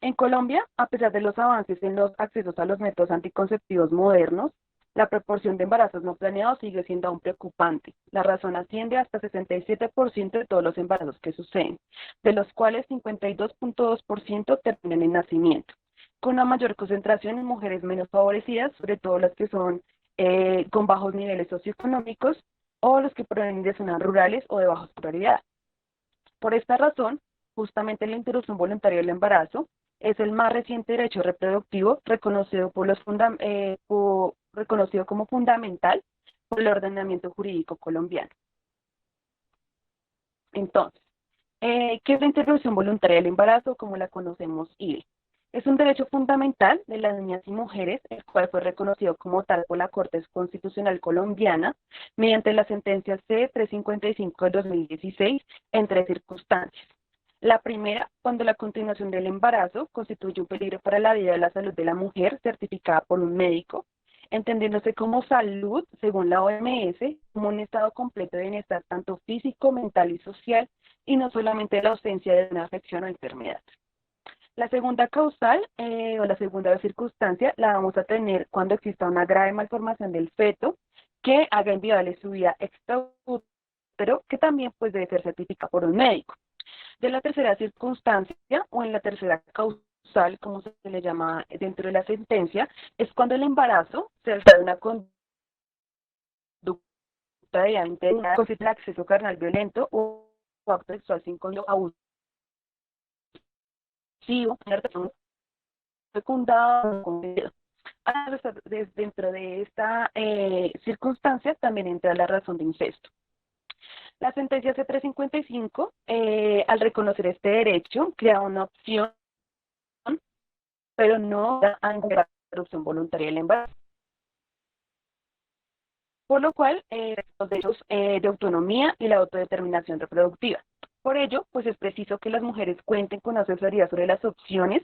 En Colombia, a pesar de los avances en los accesos a los métodos anticonceptivos modernos, la proporción de embarazos no planeados sigue siendo aún preocupante. La razón asciende hasta 67% de todos los embarazos que suceden, de los cuales 52.2% terminan en nacimiento, con una mayor concentración en mujeres menos favorecidas, sobre todo las que son con bajos niveles socioeconómicos o los que provienen de zonas rurales o de baja escolaridad. Por esta razón, justamente la interrupción voluntaria del embarazo es el más reciente derecho reproductivo reconocido reconocido como fundamental por el ordenamiento jurídico colombiano. Entonces, ¿qué es la interrupción voluntaria del embarazo? Como la conocemos, IVE. Es un derecho fundamental de las niñas y mujeres, el cual fue reconocido como tal por la Corte Constitucional Colombiana mediante la sentencia C-355 de 2016 en tres circunstancias. La primera, cuando la continuación del embarazo constituye un peligro para la vida y la salud de la mujer certificada por un médico, entendiéndose como salud, según la OMS, como un estado completo de bienestar tanto físico, mental y social, y no solamente la ausencia de una afección o enfermedad. La segunda causal o la segunda circunstancia la vamos a tener cuando exista una grave malformación del feto que haga inviable su vida extraútero, que también pues debe ser certificada por un médico. De la tercera circunstancia o en la tercera causal, como se le llama dentro de la sentencia, es cuando el embarazo se trata de una conducta debidamente consiste en acceso carnal violento o acto sexual sin condón abusivo, fecundado con dedo. Dentro de esta circunstancia también entra la razón de incesto. La sentencia C355, al reconocer este derecho, crea una opción, pero no da a la interrupción voluntaria del embarazo. Por lo cual, los derechos de autonomía y la autodeterminación reproductiva. Por ello, pues es preciso que las mujeres cuenten con asesoría sobre las opciones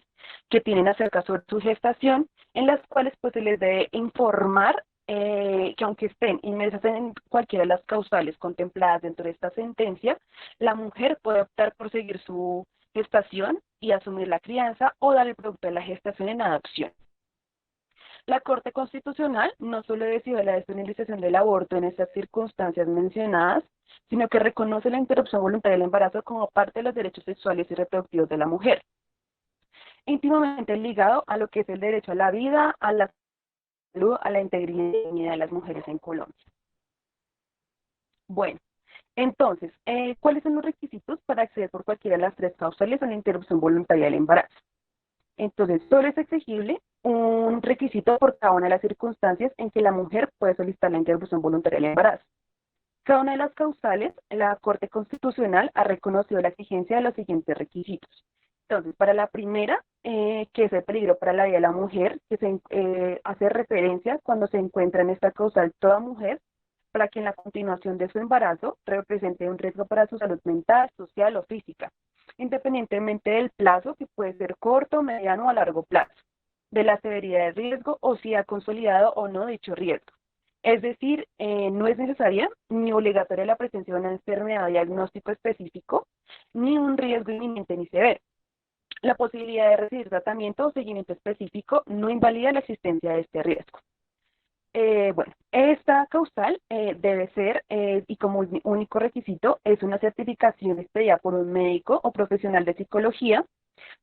que tienen acerca sobre su gestación, en las cuales pues se les debe informar que aunque estén inmersas en cualquiera de las causales contempladas dentro de esta sentencia, la mujer puede optar por seguir su gestación y asumir la crianza o dar el producto de la gestación en adopción. La Corte Constitucional no solo decide la despenalización del aborto en estas circunstancias mencionadas, sino que reconoce la interrupción voluntaria del embarazo como parte de los derechos sexuales y reproductivos de la mujer, íntimamente ligado a lo que es el derecho a la vida, a la salud, a la integridad de las mujeres en Colombia. Bueno, entonces, ¿cuáles son los requisitos para acceder por cualquiera de las tres causales a la interrupción voluntaria del embarazo? Entonces, solo es exigible un requisito por cada una de las circunstancias en que la mujer puede solicitar la interrupción voluntaria del embarazo. Cada una de las causales, la Corte Constitucional ha reconocido la exigencia de los siguientes requisitos. Entonces, para la primera, que es el peligro para la vida de la mujer, que se hace referencia cuando se encuentra en esta causal toda mujer, para que en la continuación de su embarazo represente un riesgo para su salud mental, social o física, independientemente del plazo, que puede ser corto, mediano o a largo plazo, de la severidad del riesgo o si ha consolidado o no dicho riesgo. Es decir, no es necesaria ni obligatoria la presencia de una enfermedad de diagnóstico específico, ni un riesgo inminente ni severo. La posibilidad de recibir tratamiento o seguimiento específico no invalida la existencia de este riesgo. Bueno, esta causal debe ser, y como único requisito, es una certificación expedida por un médico o profesional de psicología,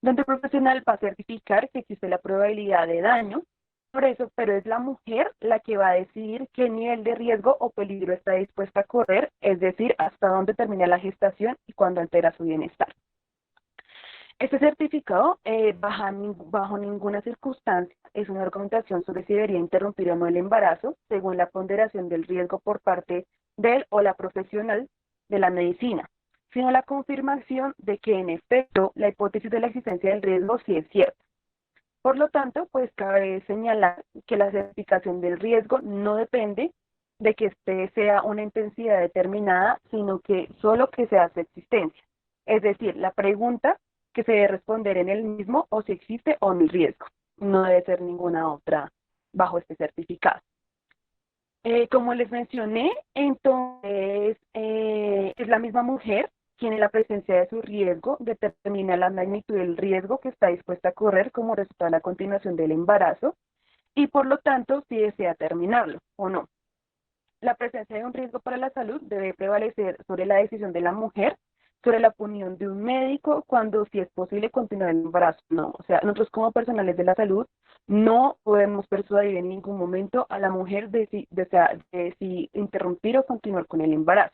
donde el profesional va a certificar que existe la probabilidad de daño. Por eso, pero es la mujer la que va a decidir qué nivel de riesgo o peligro está dispuesta a correr, es decir, hasta dónde termina la gestación y cuándo altera su bienestar. Este certificado, bajo ninguna circunstancia, es una recomendación sobre si debería interrumpir o no el embarazo, según la ponderación del riesgo por parte del o la profesional de la medicina, sino la confirmación de que, en efecto, la hipótesis de la existencia del riesgo sí es cierta. Por lo tanto, pues cabe señalar que la certificación del riesgo no depende de que este sea una intensidad determinada, sino que solo que se hace existencia. Es decir, la pregunta que se debe responder en el mismo o si existe o no el riesgo. No debe ser ninguna otra bajo este certificado. Como les mencioné, entonces es la misma mujer quien en la presencia de su riesgo determina la magnitud del riesgo que está dispuesta a correr como resultado de la continuación del embarazo y por lo tanto si desea terminarlo o no. La presencia de un riesgo para la salud debe prevalecer sobre la decisión de la mujer, sobre la opinión de un médico cuando si es posible continuar el embarazo. No, o sea, nosotros como personales de la salud no podemos persuadir en ningún momento a la mujer de si interrumpir o continuar con el embarazo.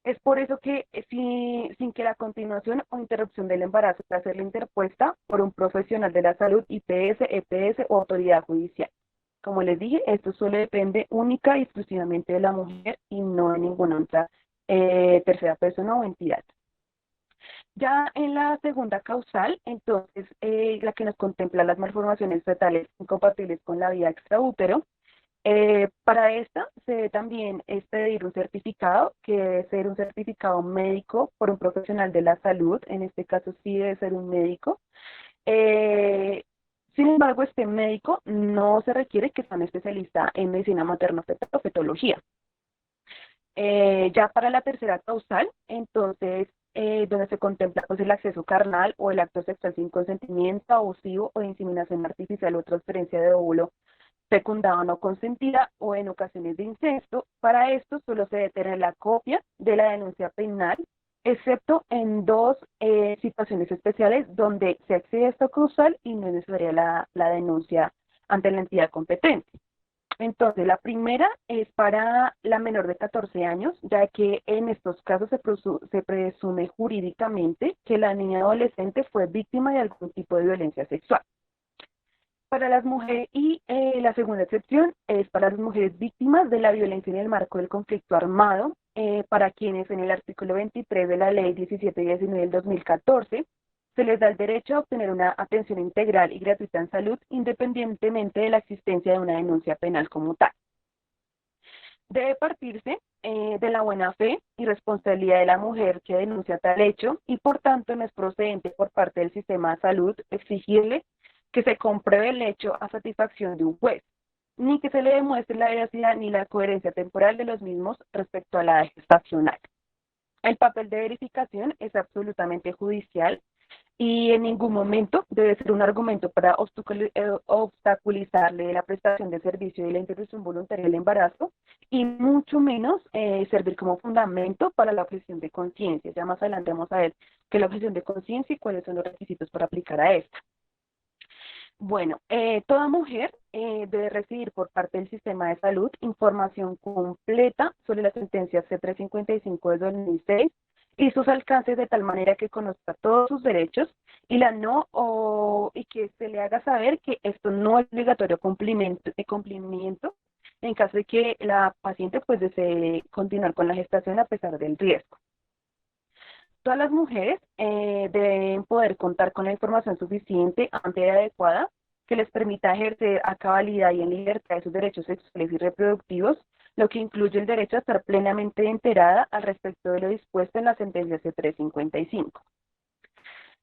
Es por eso que sin que la continuación o interrupción del embarazo pueda ser interpuesta por un profesional de la salud, IPS, EPS o autoridad judicial. Como les dije, esto solo depende única y exclusivamente de la mujer y no de ninguna otra tercera persona o entidad. Ya en la segunda causal, entonces, la que nos contempla las malformaciones fetales incompatibles con la vida extraútero, para esta se debe también pedir un certificado, que debe ser un certificado médico por un profesional de la salud, en este caso sí debe ser un médico. Sin embargo, este médico no se requiere que sea un especialista en medicina materno-fetal o fetología. Ya para la tercera causal, entonces, donde se contempla pues, el acceso carnal o el acto sexual sin consentimiento, abusivo o de inseminación artificial o transferencia de óvulo fecundada o no consentida o en ocasiones de incesto. Para esto solo se debe tener la copia de la denuncia penal, excepto en dos situaciones especiales donde se accede a esta causal y no es necesaria la denuncia ante la entidad competente. Entonces, la primera es para la menor de 14 años, ya que en estos casos se presume jurídicamente que la niña adolescente fue víctima de algún tipo de violencia sexual. Para las mujeres, y la segunda excepción es para las mujeres víctimas de la violencia en el marco del conflicto armado, para quienes en el artículo 23 de la Ley 17 y 19 del 2014 se les da el derecho a obtener una atención integral y gratuita en salud, independientemente de la existencia de una denuncia penal como tal. Debe partirse de la buena fe y responsabilidad de la mujer que denuncia tal hecho y por tanto no es procedente por parte del sistema de salud exigirle que se compruebe el hecho a satisfacción de un juez, ni que se le demuestre la veracidad ni la coherencia temporal de los mismos respecto a la edad gestacional. El papel de verificación es absolutamente judicial y en ningún momento debe ser un argumento para obstaculizarle la prestación de servicio de la interrupción voluntaria del embarazo y mucho menos servir como fundamento para la objeción de conciencia. Ya más adelante vamos a ver qué es la objeción de conciencia y cuáles son los requisitos para aplicar a esta. Bueno, toda mujer debe recibir por parte del sistema de salud información completa sobre la sentencia C355 de 2006 y sus alcances de tal manera que conozca todos sus derechos y y que se le haga saber que esto no es obligatorio cumplimiento en caso de que la paciente pues desee continuar con la gestación a pesar del riesgo. Todas las mujeres deben poder contar con la información suficiente, amplia y adecuada que les permita ejercer a cabalidad y en libertad sus derechos sexuales y reproductivos, lo que incluye el derecho a estar plenamente enterada al respecto de lo dispuesto en la sentencia C355.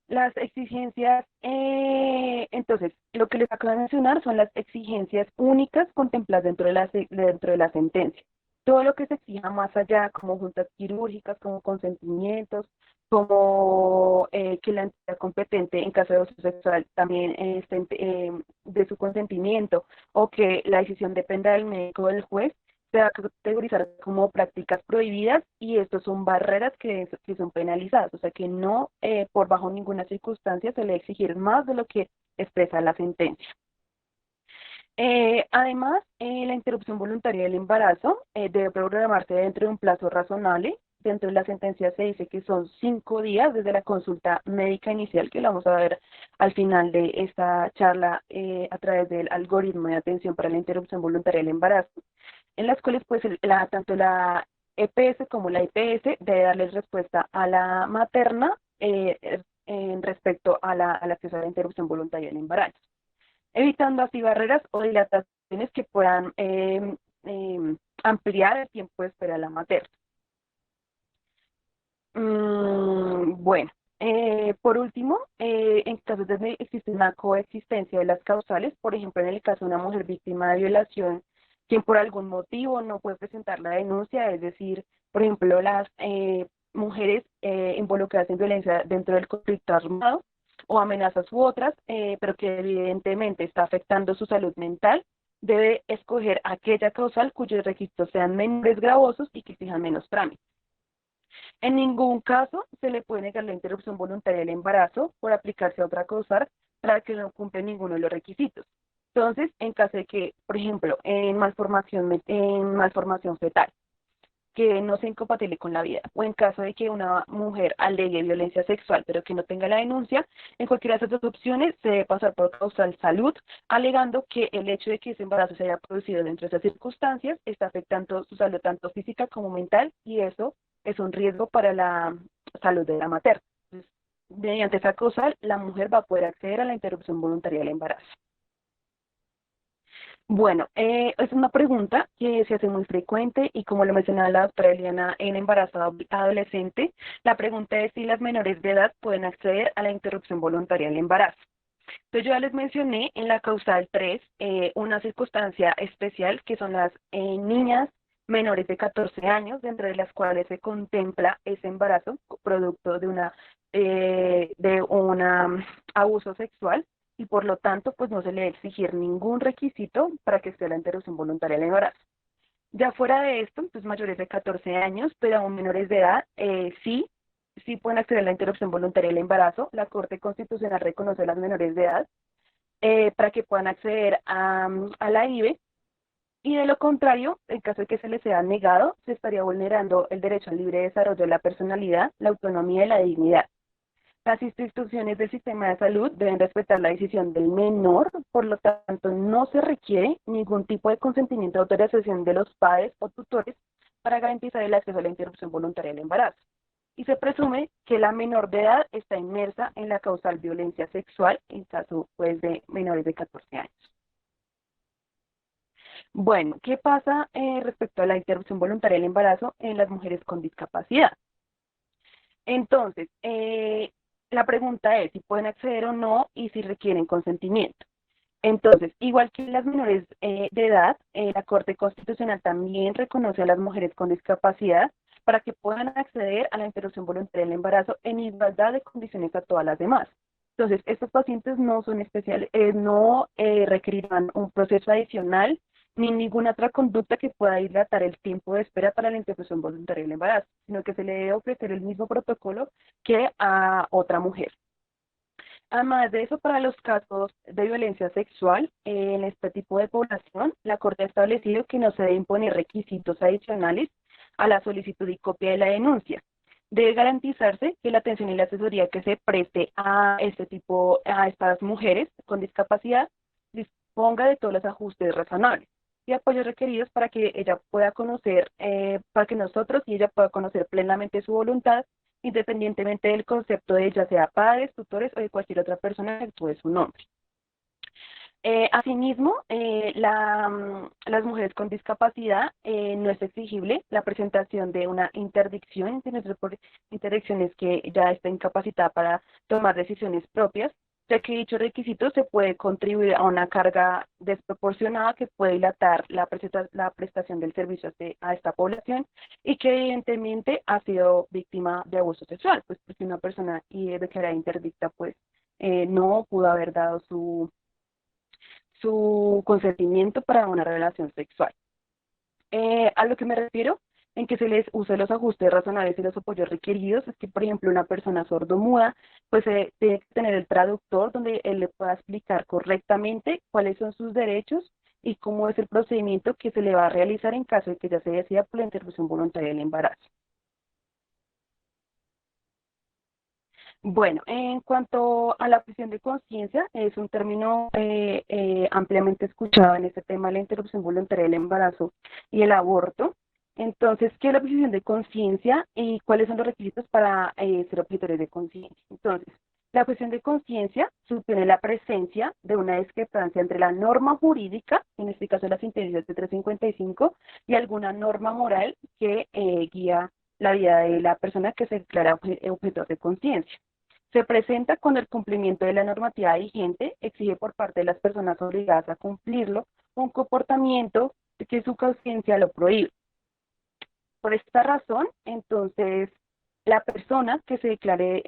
Las exigencias, entonces, lo que les acabo de mencionar son las exigencias únicas contempladas dentro de la sentencia. Todo lo que se exija más allá, como juntas quirúrgicas, como consentimientos, como que la entidad competente en caso de abuso sexual también de su consentimiento, o que la decisión dependa del médico o del juez, se va a categorizar como prácticas prohibidas y estos son barreras que son penalizadas, o sea que no por bajo ninguna circunstancia se le va a exigir más de lo que expresa la sentencia. Además, la interrupción voluntaria del embarazo debe programarse dentro de un plazo razonable. Dentro de la sentencia se dice que son 5 días desde la consulta médica inicial, que la vamos a ver al final de esta charla a través del algoritmo de atención para la interrupción voluntaria del embarazo, en las cuales pues tanto la EPS como la IPS debe darle respuesta a la materna en respecto al acceso a la interrupción voluntaria del embarazo, evitando así barreras o dilataciones que puedan ampliar el tiempo de espera de la materna. Bueno, por último, en casos donde existe una coexistencia de las causales, por ejemplo, en el caso de una mujer víctima de violación, quien por algún motivo no puede presentar la denuncia, es decir, por ejemplo, las mujeres involucradas en violencia dentro del conflicto armado o amenazas u otras, pero que evidentemente está afectando su salud mental, debe escoger aquella causal cuyos requisitos sean menos gravosos y que exijan menos trámite. En ningún caso se le puede negar la interrupción voluntaria del embarazo por aplicarse a otra causal para que no cumple ninguno de los requisitos. Entonces, en caso de que, por ejemplo, en malformación fetal, que no sea incompatible con la vida, o en caso de que una mujer alegue violencia sexual pero que no tenga la denuncia, en cualquiera de esas dos opciones se debe pasar por causal salud, alegando que el hecho de que ese embarazo se haya producido dentro de esas circunstancias está afectando su salud tanto física como mental y eso es un riesgo para la salud de la materna. Entonces, mediante esa causal, la mujer va a poder acceder a la interrupción voluntaria del embarazo. Bueno, es una pregunta que se hace muy frecuente y como lo mencionaba la doctora Eliana en embarazo adolescente, la pregunta es si las menores de edad pueden acceder a la interrupción voluntaria del embarazo. Entonces yo ya les mencioné en la causal 3 una circunstancia especial que son las niñas menores de 14 años, dentro de las cuales se contempla ese embarazo producto de un abuso sexual, y por lo tanto pues no se le debe exigir ningún requisito para que esté la interrupción voluntaria del embarazo. Ya fuera de esto, pues mayores de 14 años, pero aún menores de edad, sí pueden acceder a la interrupción voluntaria del embarazo. La Corte Constitucional reconoce a las menores de edad para que puedan acceder a la IVE, y de lo contrario, en caso de que se les sea negado, se estaría vulnerando el derecho al libre desarrollo de la personalidad, la autonomía y la dignidad. Las instituciones del sistema de salud deben respetar la decisión del menor, por lo tanto no se requiere ningún tipo de consentimiento o autorización de los padres o tutores para garantizar el acceso a la interrupción voluntaria del embarazo. Y se presume que la menor de edad está inmersa en la causal violencia sexual en caso pues, de menores de 14 años. Bueno, ¿qué pasa respecto a la interrupción voluntaria del embarazo en las mujeres con discapacidad? Entonces, la pregunta es si pueden acceder o no y si requieren consentimiento. Entonces, igual que las menores de edad, la Corte Constitucional también reconoce a las mujeres con discapacidad para que puedan acceder a la interrupción voluntaria del embarazo en igualdad de condiciones a todas las demás. Entonces, estos pacientes no son especiales, no requerirán un proceso adicional ni ninguna otra conducta que pueda dilatar el tiempo de espera para la interrupción voluntaria del embarazo, sino que se le debe ofrecer el mismo protocolo que a otra mujer. Además de eso, para los casos de violencia sexual en este tipo de población, la Corte ha establecido que no se deben imponer requisitos adicionales a la solicitud y copia de la denuncia. Debe garantizarse que la atención y la asesoría que se preste a a estas mujeres con discapacidad, disponga de todos los ajustes razonables y apoyos requeridos para que ella pueda conocer, para que nosotros y ella pueda conocer plenamente su voluntad, independientemente del concepto de ya sea padres, tutores o de cualquier otra persona que actúe su nombre. Asimismo, las mujeres con discapacidad no es exigible la presentación de una interdicción, por interdicciones que ya está incapacitada para tomar decisiones propias, ya que dicho requisito se puede contribuir a una carga desproporcionada que puede dilatar la prestación del servicio a esta población, y que evidentemente ha sido víctima de abuso sexual, pues porque una persona declarada interdicta pues no pudo haber dado su consentimiento para una relación sexual. A lo que me refiero en que se les use los ajustes razonables y los apoyos requeridos es que, por ejemplo, una persona sordomuda pues tiene que tener el traductor donde él le pueda explicar correctamente cuáles son sus derechos y cómo es el procedimiento que se le va a realizar en caso de que ya se decida por la interrupción voluntaria del embarazo. Bueno, en cuanto a la objeción de conciencia, es un término ampliamente escuchado en este tema de la interrupción voluntaria del embarazo y el aborto. Entonces, ¿qué es la objeción de conciencia y cuáles son los requisitos para ser objetores de conciencia? Entonces, la objeción de conciencia supone la presencia de una discrepancia entre la norma jurídica, en este caso la sentencia de 355, y alguna norma moral que guía la vida de la persona que se declara objetor de conciencia. Se presenta cuando el cumplimiento de la normativa vigente exige por parte de las personas obligadas a cumplirlo un comportamiento que su conciencia lo prohíbe. Por esta razón, entonces, la persona que se declare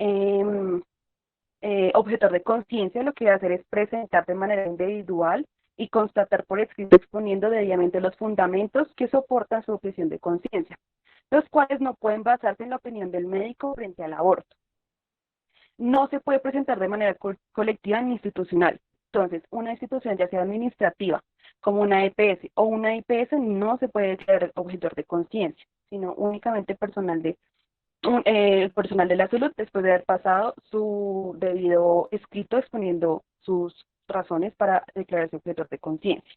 objetor de conciencia lo que va a hacer es presentar de manera individual y constatar por escrito exponiendo debidamente los fundamentos que soportan su objeción de conciencia, los cuales no pueden basarse en la opinión del médico frente al aborto. No se puede presentar de manera colectiva ni institucional. Entonces, una institución ya sea administrativa, como una EPS o una IPS, no se puede declarar objetor de conciencia, sino únicamente personal de la salud, después de haber pasado su debido escrito exponiendo sus razones para declararse objetor de conciencia.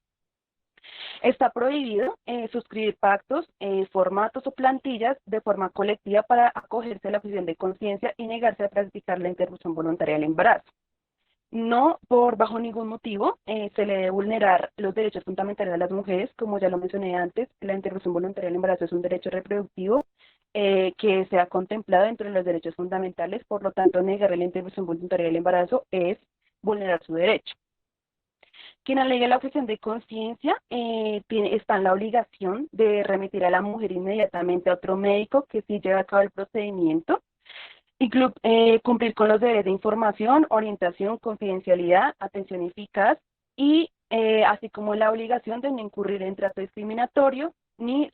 Está prohibido suscribir pactos, formatos o plantillas de forma colectiva para acogerse a la objeción de conciencia y negarse a practicar la interrupción voluntaria del embarazo. No, bajo ningún motivo, se le debe vulnerar los derechos fundamentales de las mujeres. Como ya lo mencioné antes, la interrupción voluntaria del embarazo es un derecho reproductivo que se ha contemplado dentro de los derechos fundamentales. Por lo tanto, negar la interrupción voluntaria del embarazo es vulnerar su derecho. Quien alegue la objeción de conciencia está en la obligación de remitir a la mujer inmediatamente a otro médico que sí lleve a cabo el procedimiento y cumplir con los deberes de información, orientación, confidencialidad, atención eficaz y así como la obligación de no incurrir en trato discriminatorio ni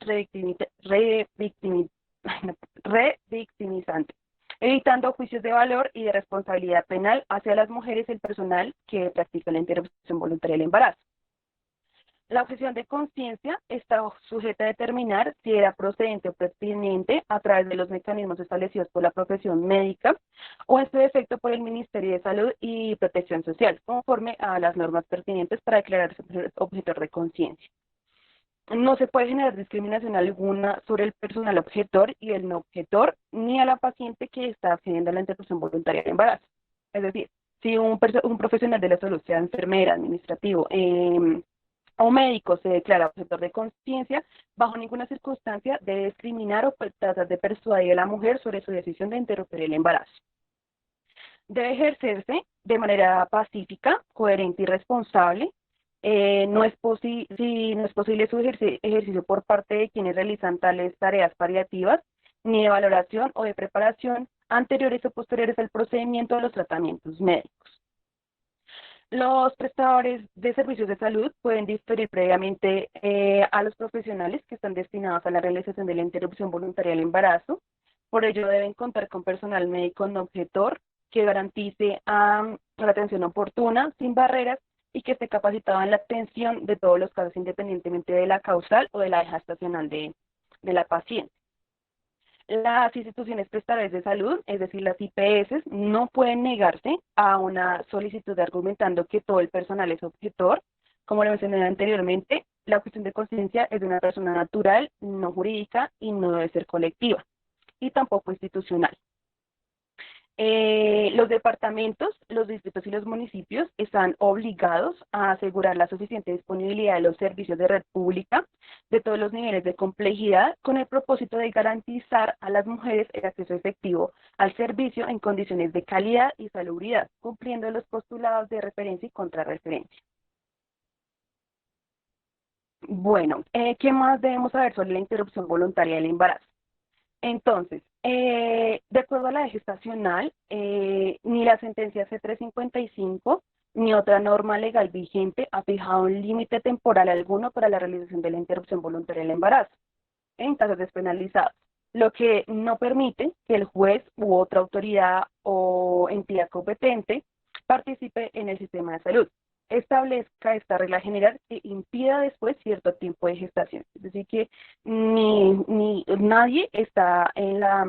revictimizante, evitando juicios de valor y de responsabilidad penal hacia las mujeres y el personal que practica la interrupción voluntaria del embarazo. La objeción de conciencia está sujeta a determinar si era procedente o pertinente a través de los mecanismos establecidos por la profesión médica o en su defecto por el Ministerio de Salud y Protección Social, conforme a las normas pertinentes para declararse objetor de conciencia. No se puede generar discriminación alguna sobre el personal objetor y el no objetor, ni a la paciente que está accediendo a la interrupción voluntaria del embarazo. Es decir, si un profesional de la salud, sea enfermera, administrativo, o médico se declara objetor de conciencia, bajo ninguna circunstancia debe discriminar o tratar de persuadir a la mujer sobre su decisión de interrumpir el embarazo. Debe ejercerse de manera pacífica, coherente y responsable. Si no es posible su ejercicio por parte de quienes realizan tales tareas paliativas, ni de valoración o de preparación anteriores o posteriores al procedimiento de los tratamientos médicos. Los prestadores de servicios de salud pueden diferir previamente a los profesionales que están destinados a la realización de la interrupción voluntaria del embarazo. Por ello deben contar con personal médico no objetor que garantice la atención oportuna, sin barreras, y que esté capacitado en la atención de todos los casos independientemente de la causal o de la gestacional de la paciente. Las instituciones prestadoras de salud, es decir, las IPS, no pueden negarse a una solicitud argumentando que todo el personal es objetor. Como lo mencioné anteriormente, la objeción de conciencia es de una persona natural, no jurídica y no debe ser colectiva, y tampoco institucional. Los departamentos, los distritos y los municipios están obligados a asegurar la suficiente disponibilidad de los servicios de red pública de todos los niveles de complejidad con el propósito de garantizar a las mujeres el acceso efectivo al servicio en condiciones de calidad y salubridad, cumpliendo los postulados de referencia y contrarreferencia. Bueno, ¿qué más debemos saber sobre la interrupción voluntaria del embarazo? Entonces, de acuerdo a la ley gestacional, ni la sentencia C355 ni otra norma legal vigente ha fijado un límite temporal alguno para la realización de la interrupción voluntaria del embarazo en casos despenalizados, lo que no permite que el juez u otra autoridad o entidad competente participe en el sistema de salud, establezca esta regla general que impida después cierto tiempo de gestación. Es decir, que nadie está en la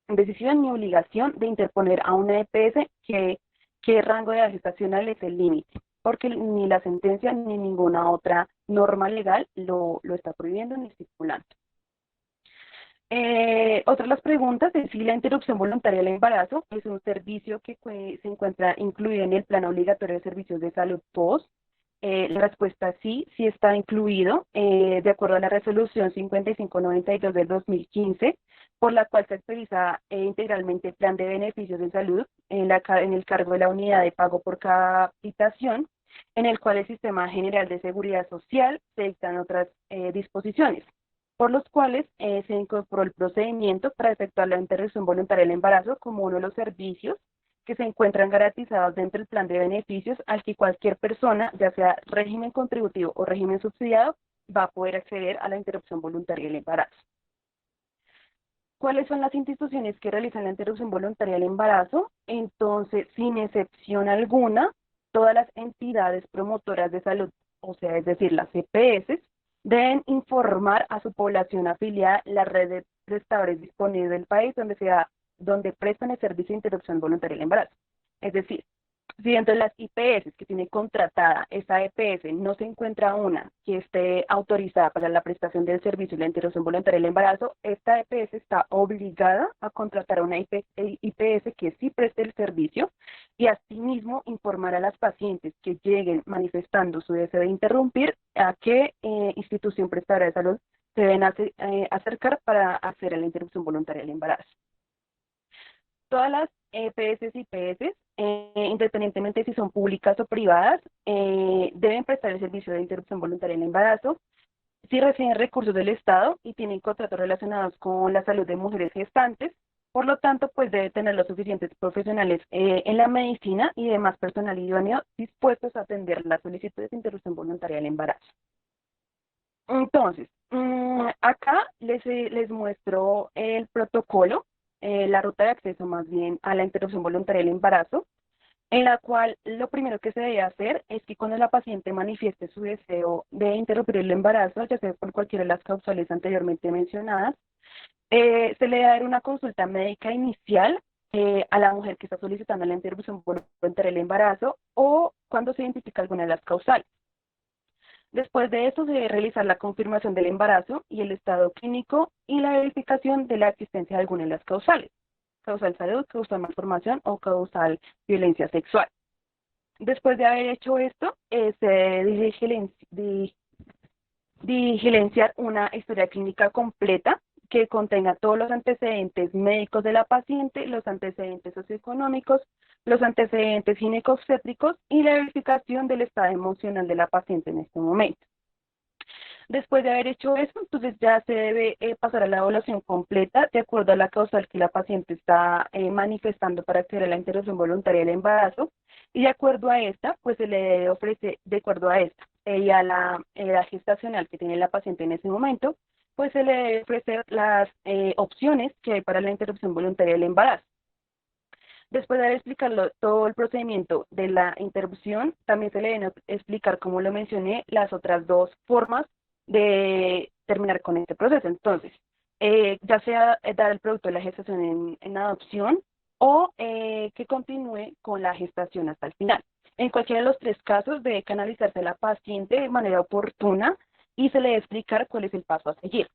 decisión ni obligación de interponer a una EPS qué rango de edad gestacional es el límite, porque ni la sentencia ni ninguna otra norma legal lo está prohibiendo ni estipulando. Otra de las preguntas es si la interrupción voluntaria del embarazo es un servicio que se encuentra incluido en el plan obligatorio de servicios de salud POS. La respuesta es sí, sí está incluido, de acuerdo a la resolución 5592 del 2015, por la cual se actualiza integralmente el plan de beneficios de salud en el cargo de la unidad de pago por capitación, en el cual el Sistema General de Seguridad Social se dictan otras disposiciones, por los cuales se incorporó el procedimiento para efectuar la interrupción voluntaria del embarazo como uno de los servicios que se encuentran garantizados dentro del plan de beneficios al que cualquier persona, ya sea régimen contributivo o régimen subsidiado, va a poder acceder a la interrupción voluntaria del embarazo. ¿Cuáles son las instituciones que realizan la interrupción voluntaria del embarazo? Entonces, sin excepción alguna, todas las entidades promotoras de salud, o sea, es decir, las EPS, deben informar a su población afiliada la red de prestadores disponibles del país donde prestan el servicio de interrupción voluntaria del embarazo. Es decir, si dentro de las IPS que tiene contratada esa EPS no se encuentra una que esté autorizada para la prestación del servicio de la interrupción voluntaria del embarazo, esta EPS está obligada a contratar a una IPS que sí preste el servicio y asimismo informar a las pacientes que lleguen manifestando su deseo de interrumpir a qué institución prestadora de salud se deben acercar para hacer la interrupción voluntaria del embarazo. Todas las EPS y IPS, independientemente si son públicas o privadas, deben prestar el servicio de interrupción voluntaria del embarazo si reciben recursos del Estado y tienen contratos relacionados con la salud de mujeres gestantes. Por lo tanto, pues debe tener los suficientes profesionales en la medicina y demás personal idóneo dispuestos a atender las solicitudes de interrupción voluntaria del embarazo. Entonces, acá les muestro el protocolo, la ruta de acceso más bien a la interrupción voluntaria del embarazo, en la cual lo primero que se debe hacer es que cuando la paciente manifieste su deseo de interrumpir el embarazo, ya sea por cualquiera de las causales anteriormente mencionadas, se le debe dar una consulta médica inicial a la mujer que está solicitando la interrupción voluntaria del embarazo o cuando se identifica alguna de las causales. Después de eso se debe realizar la confirmación del embarazo y el estado clínico y la verificación de la existencia de alguna de las causales: causal salud, causal malformación o causal violencia sexual. Después de haber hecho esto, se debe diligenciar una historia clínica completa que contenga todos los antecedentes médicos de la paciente, los antecedentes socioeconómicos, los antecedentes ginecobstétricos y la verificación del estado emocional de la paciente en este momento. Después de haber hecho eso, entonces ya se debe pasar a la evaluación completa de acuerdo a la causal que la paciente está manifestando para acceder a la interrupción voluntaria del embarazo, y de acuerdo a esta, pues se le debe ofrecer, de acuerdo a esta y a la edad gestacional que tiene la paciente en ese momento, pues se le debe ofrecer las opciones que hay para la interrupción voluntaria del embarazo. Después de haber explicado todo el procedimiento de la interrupción, también se le deben explicar, como lo mencioné, las otras dos formas de terminar con este proceso. Entonces, ya sea dar el producto de la gestación en adopción o que continúe con la gestación hasta el final. En cualquiera de los tres casos debe canalizarse a la paciente de manera oportuna y se le debe explicar cuál es el paso a seguir.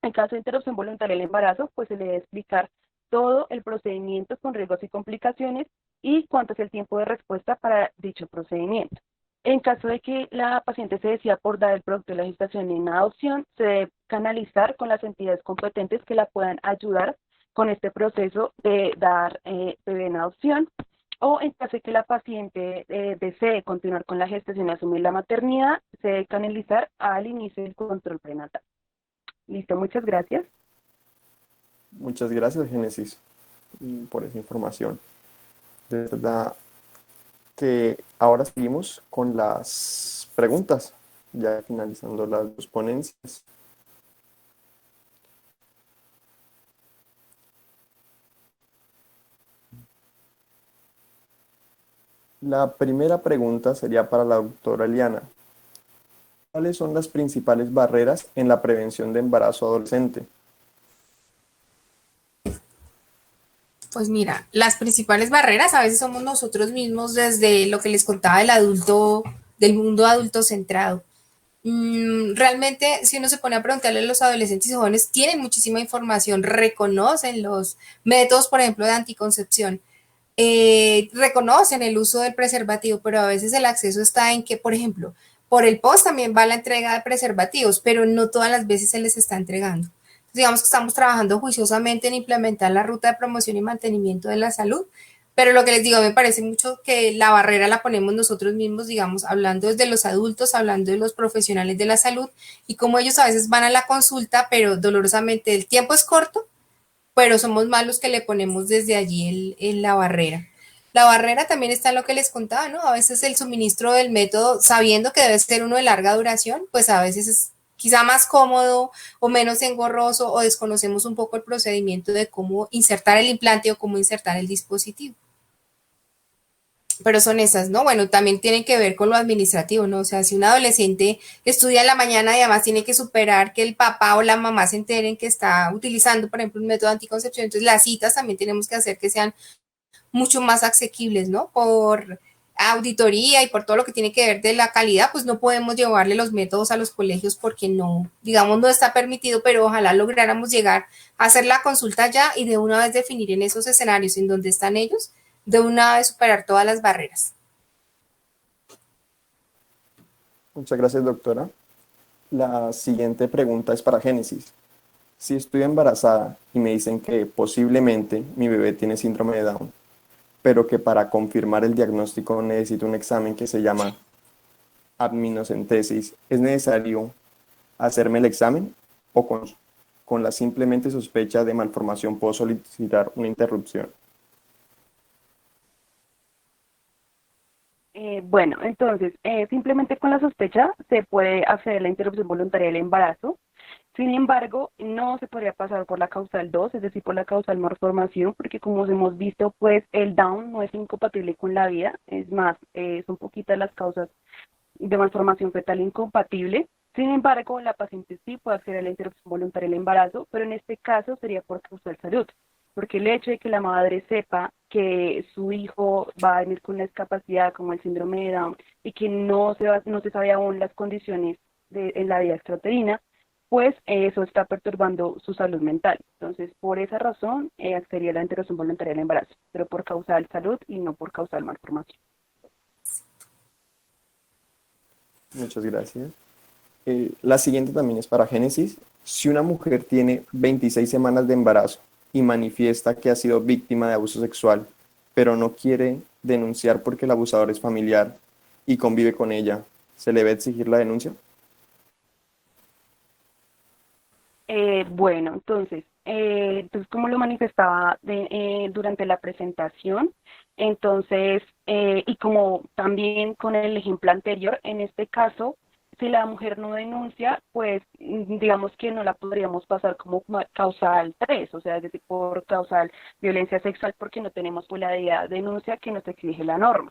En caso de interrupción voluntaria del embarazo, pues se le debe explicar todo el procedimiento con riesgos y complicaciones y cuánto es el tiempo de respuesta para dicho procedimiento. En caso de que la paciente se decida por dar el producto de la gestación en adopción, se debe canalizar con las entidades competentes que la puedan ayudar con este proceso de dar bebé en adopción, o en caso de que la paciente desee continuar con la gestación y asumir la maternidad, se debe canalizar al inicio del control prenatal. Listo, muchas gracias. Muchas gracias, Génesis, por esa información. De verdad que ahora seguimos con las preguntas, ya finalizando las dos ponencias. La primera pregunta sería para la doctora Eliana. ¿Cuáles son las principales barreras en la prevención de embarazo adolescente? Pues mira, las principales barreras a veces somos nosotros mismos desde lo que les contaba del adulto, del mundo adulto centrado. Realmente, si uno se pone a preguntarle a los adolescentes y jóvenes, tienen muchísima información, reconocen los métodos, por ejemplo, de anticoncepción, reconocen el uso del preservativo, pero a veces el acceso está en que, por ejemplo, por el post también va la entrega de preservativos, pero no todas las veces se les está entregando. Entonces, digamos que estamos trabajando juiciosamente en implementar la ruta de promoción y mantenimiento de la salud, pero lo que les digo, me parece mucho que la barrera la ponemos nosotros mismos, digamos, hablando desde los adultos, hablando de los profesionales de la salud y cómo ellos a veces van a la consulta, pero dolorosamente el tiempo es corto, pero somos más los que le ponemos desde allí la barrera. La barrera también está en lo que les contaba, ¿no? A veces el suministro del método, sabiendo que debe ser uno de larga duración, pues a veces es quizá más cómodo o menos engorroso o desconocemos un poco el procedimiento de cómo insertar el implante o cómo insertar el dispositivo. Pero son esas, ¿no? Bueno, también tienen que ver con lo administrativo, ¿no? O sea, si un adolescente estudia en la mañana y además tiene que superar que el papá o la mamá se enteren que está utilizando, por ejemplo, un método de anticoncepción, entonces las citas también tenemos que hacer que sean mucho más asequibles, ¿no? Por auditoría y por todo lo que tiene que ver de la calidad, pues no podemos llevarle los métodos a los colegios porque no, digamos, no está permitido, pero ojalá lográramos llegar a hacer la consulta ya y de una vez definir en esos escenarios en donde están ellos, de una vez superar todas las barreras. Muchas gracias, doctora. La siguiente pregunta es para Génesis. Si estoy embarazada y me dicen que posiblemente mi bebé tiene síndrome de Down, pero que para confirmar el diagnóstico necesito un examen que se llama amniocentesis. ¿Es necesario hacerme el examen o con la simplemente sospecha de malformación puedo solicitar una interrupción? Bueno, entonces, simplemente con la sospecha se puede hacer la interrupción voluntaria del embarazo. Sin embargo, no se podría pasar por la causal 2, es decir, por la causal malformación, porque como hemos visto, pues el Down no es incompatible con la vida. Es más, son poquitas las causas de malformación fetal incompatible. Sin embargo, la paciente sí puede acceder a la interrupción voluntaria del embarazo, pero en este caso sería por causal salud, porque el hecho de que la madre sepa que su hijo va a venir con una discapacidad como el síndrome de Down y que no se sabe aún las condiciones en la vida extrauterina, pues eso está perturbando su salud mental. Entonces, por esa razón, accedería a la interrupción voluntaria del embarazo, pero por causal salud y no por causal malformación. Muchas gracias. La siguiente también es para Génesis. Si una mujer tiene 26 semanas de embarazo y manifiesta que ha sido víctima de abuso sexual, pero no quiere denunciar porque el abusador es familiar y convive con ella, ¿se le debe exigir la denuncia? Bueno, entonces como lo manifestaba durante la presentación, entonces, y como también con el ejemplo anterior, en este caso, si la mujer no denuncia, pues digamos que no la podríamos pasar como causal 3, o sea, es decir, por causal violencia sexual, porque no tenemos pues la denuncia que nos exige la norma.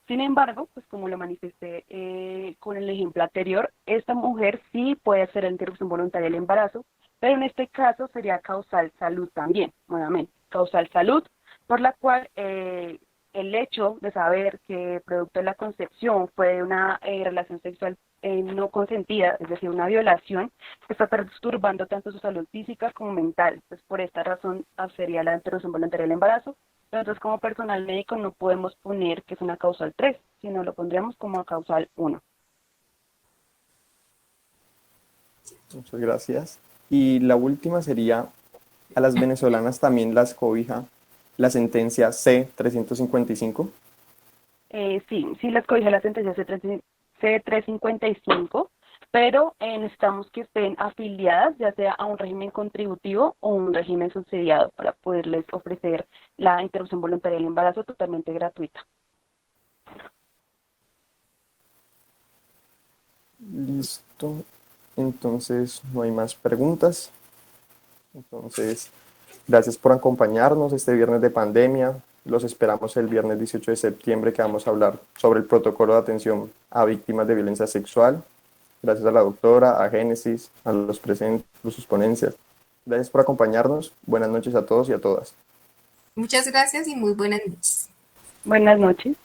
Sin embargo, pues como lo manifesté con el ejemplo anterior, esta mujer sí puede hacer la interrupción voluntaria del embarazo, pero en este caso sería causal salud también, nuevamente, causal salud, por la cual el hecho de saber que producto de la concepción fue una relación sexual no consentida, es decir, una violación, está perturbando tanto su salud física como mental. Pues por esta razón sería la interrupción voluntaria del embarazo. Nosotros como personal médico no podemos poner que es una causal 3, sino lo pondríamos como causal 1. Muchas gracias. Y la última sería, a las venezolanas también las cobija la sentencia C-355. Sí, les cobija la sentencia C355, pero necesitamos que estén afiliadas, ya sea a un régimen contributivo o un régimen subsidiado, para poderles ofrecer la interrupción voluntaria del embarazo totalmente gratuita. Listo. Entonces, no hay más preguntas. Entonces, gracias por acompañarnos este viernes de pandemia. Los esperamos el viernes 18 de septiembre que vamos a hablar sobre el protocolo de atención a víctimas de violencia sexual. Gracias a la doctora, a Génesis, a los presentes, a sus ponencias. Gracias por acompañarnos. Buenas noches a todos y a todas. Muchas gracias y muy buenas noches. Buenas noches.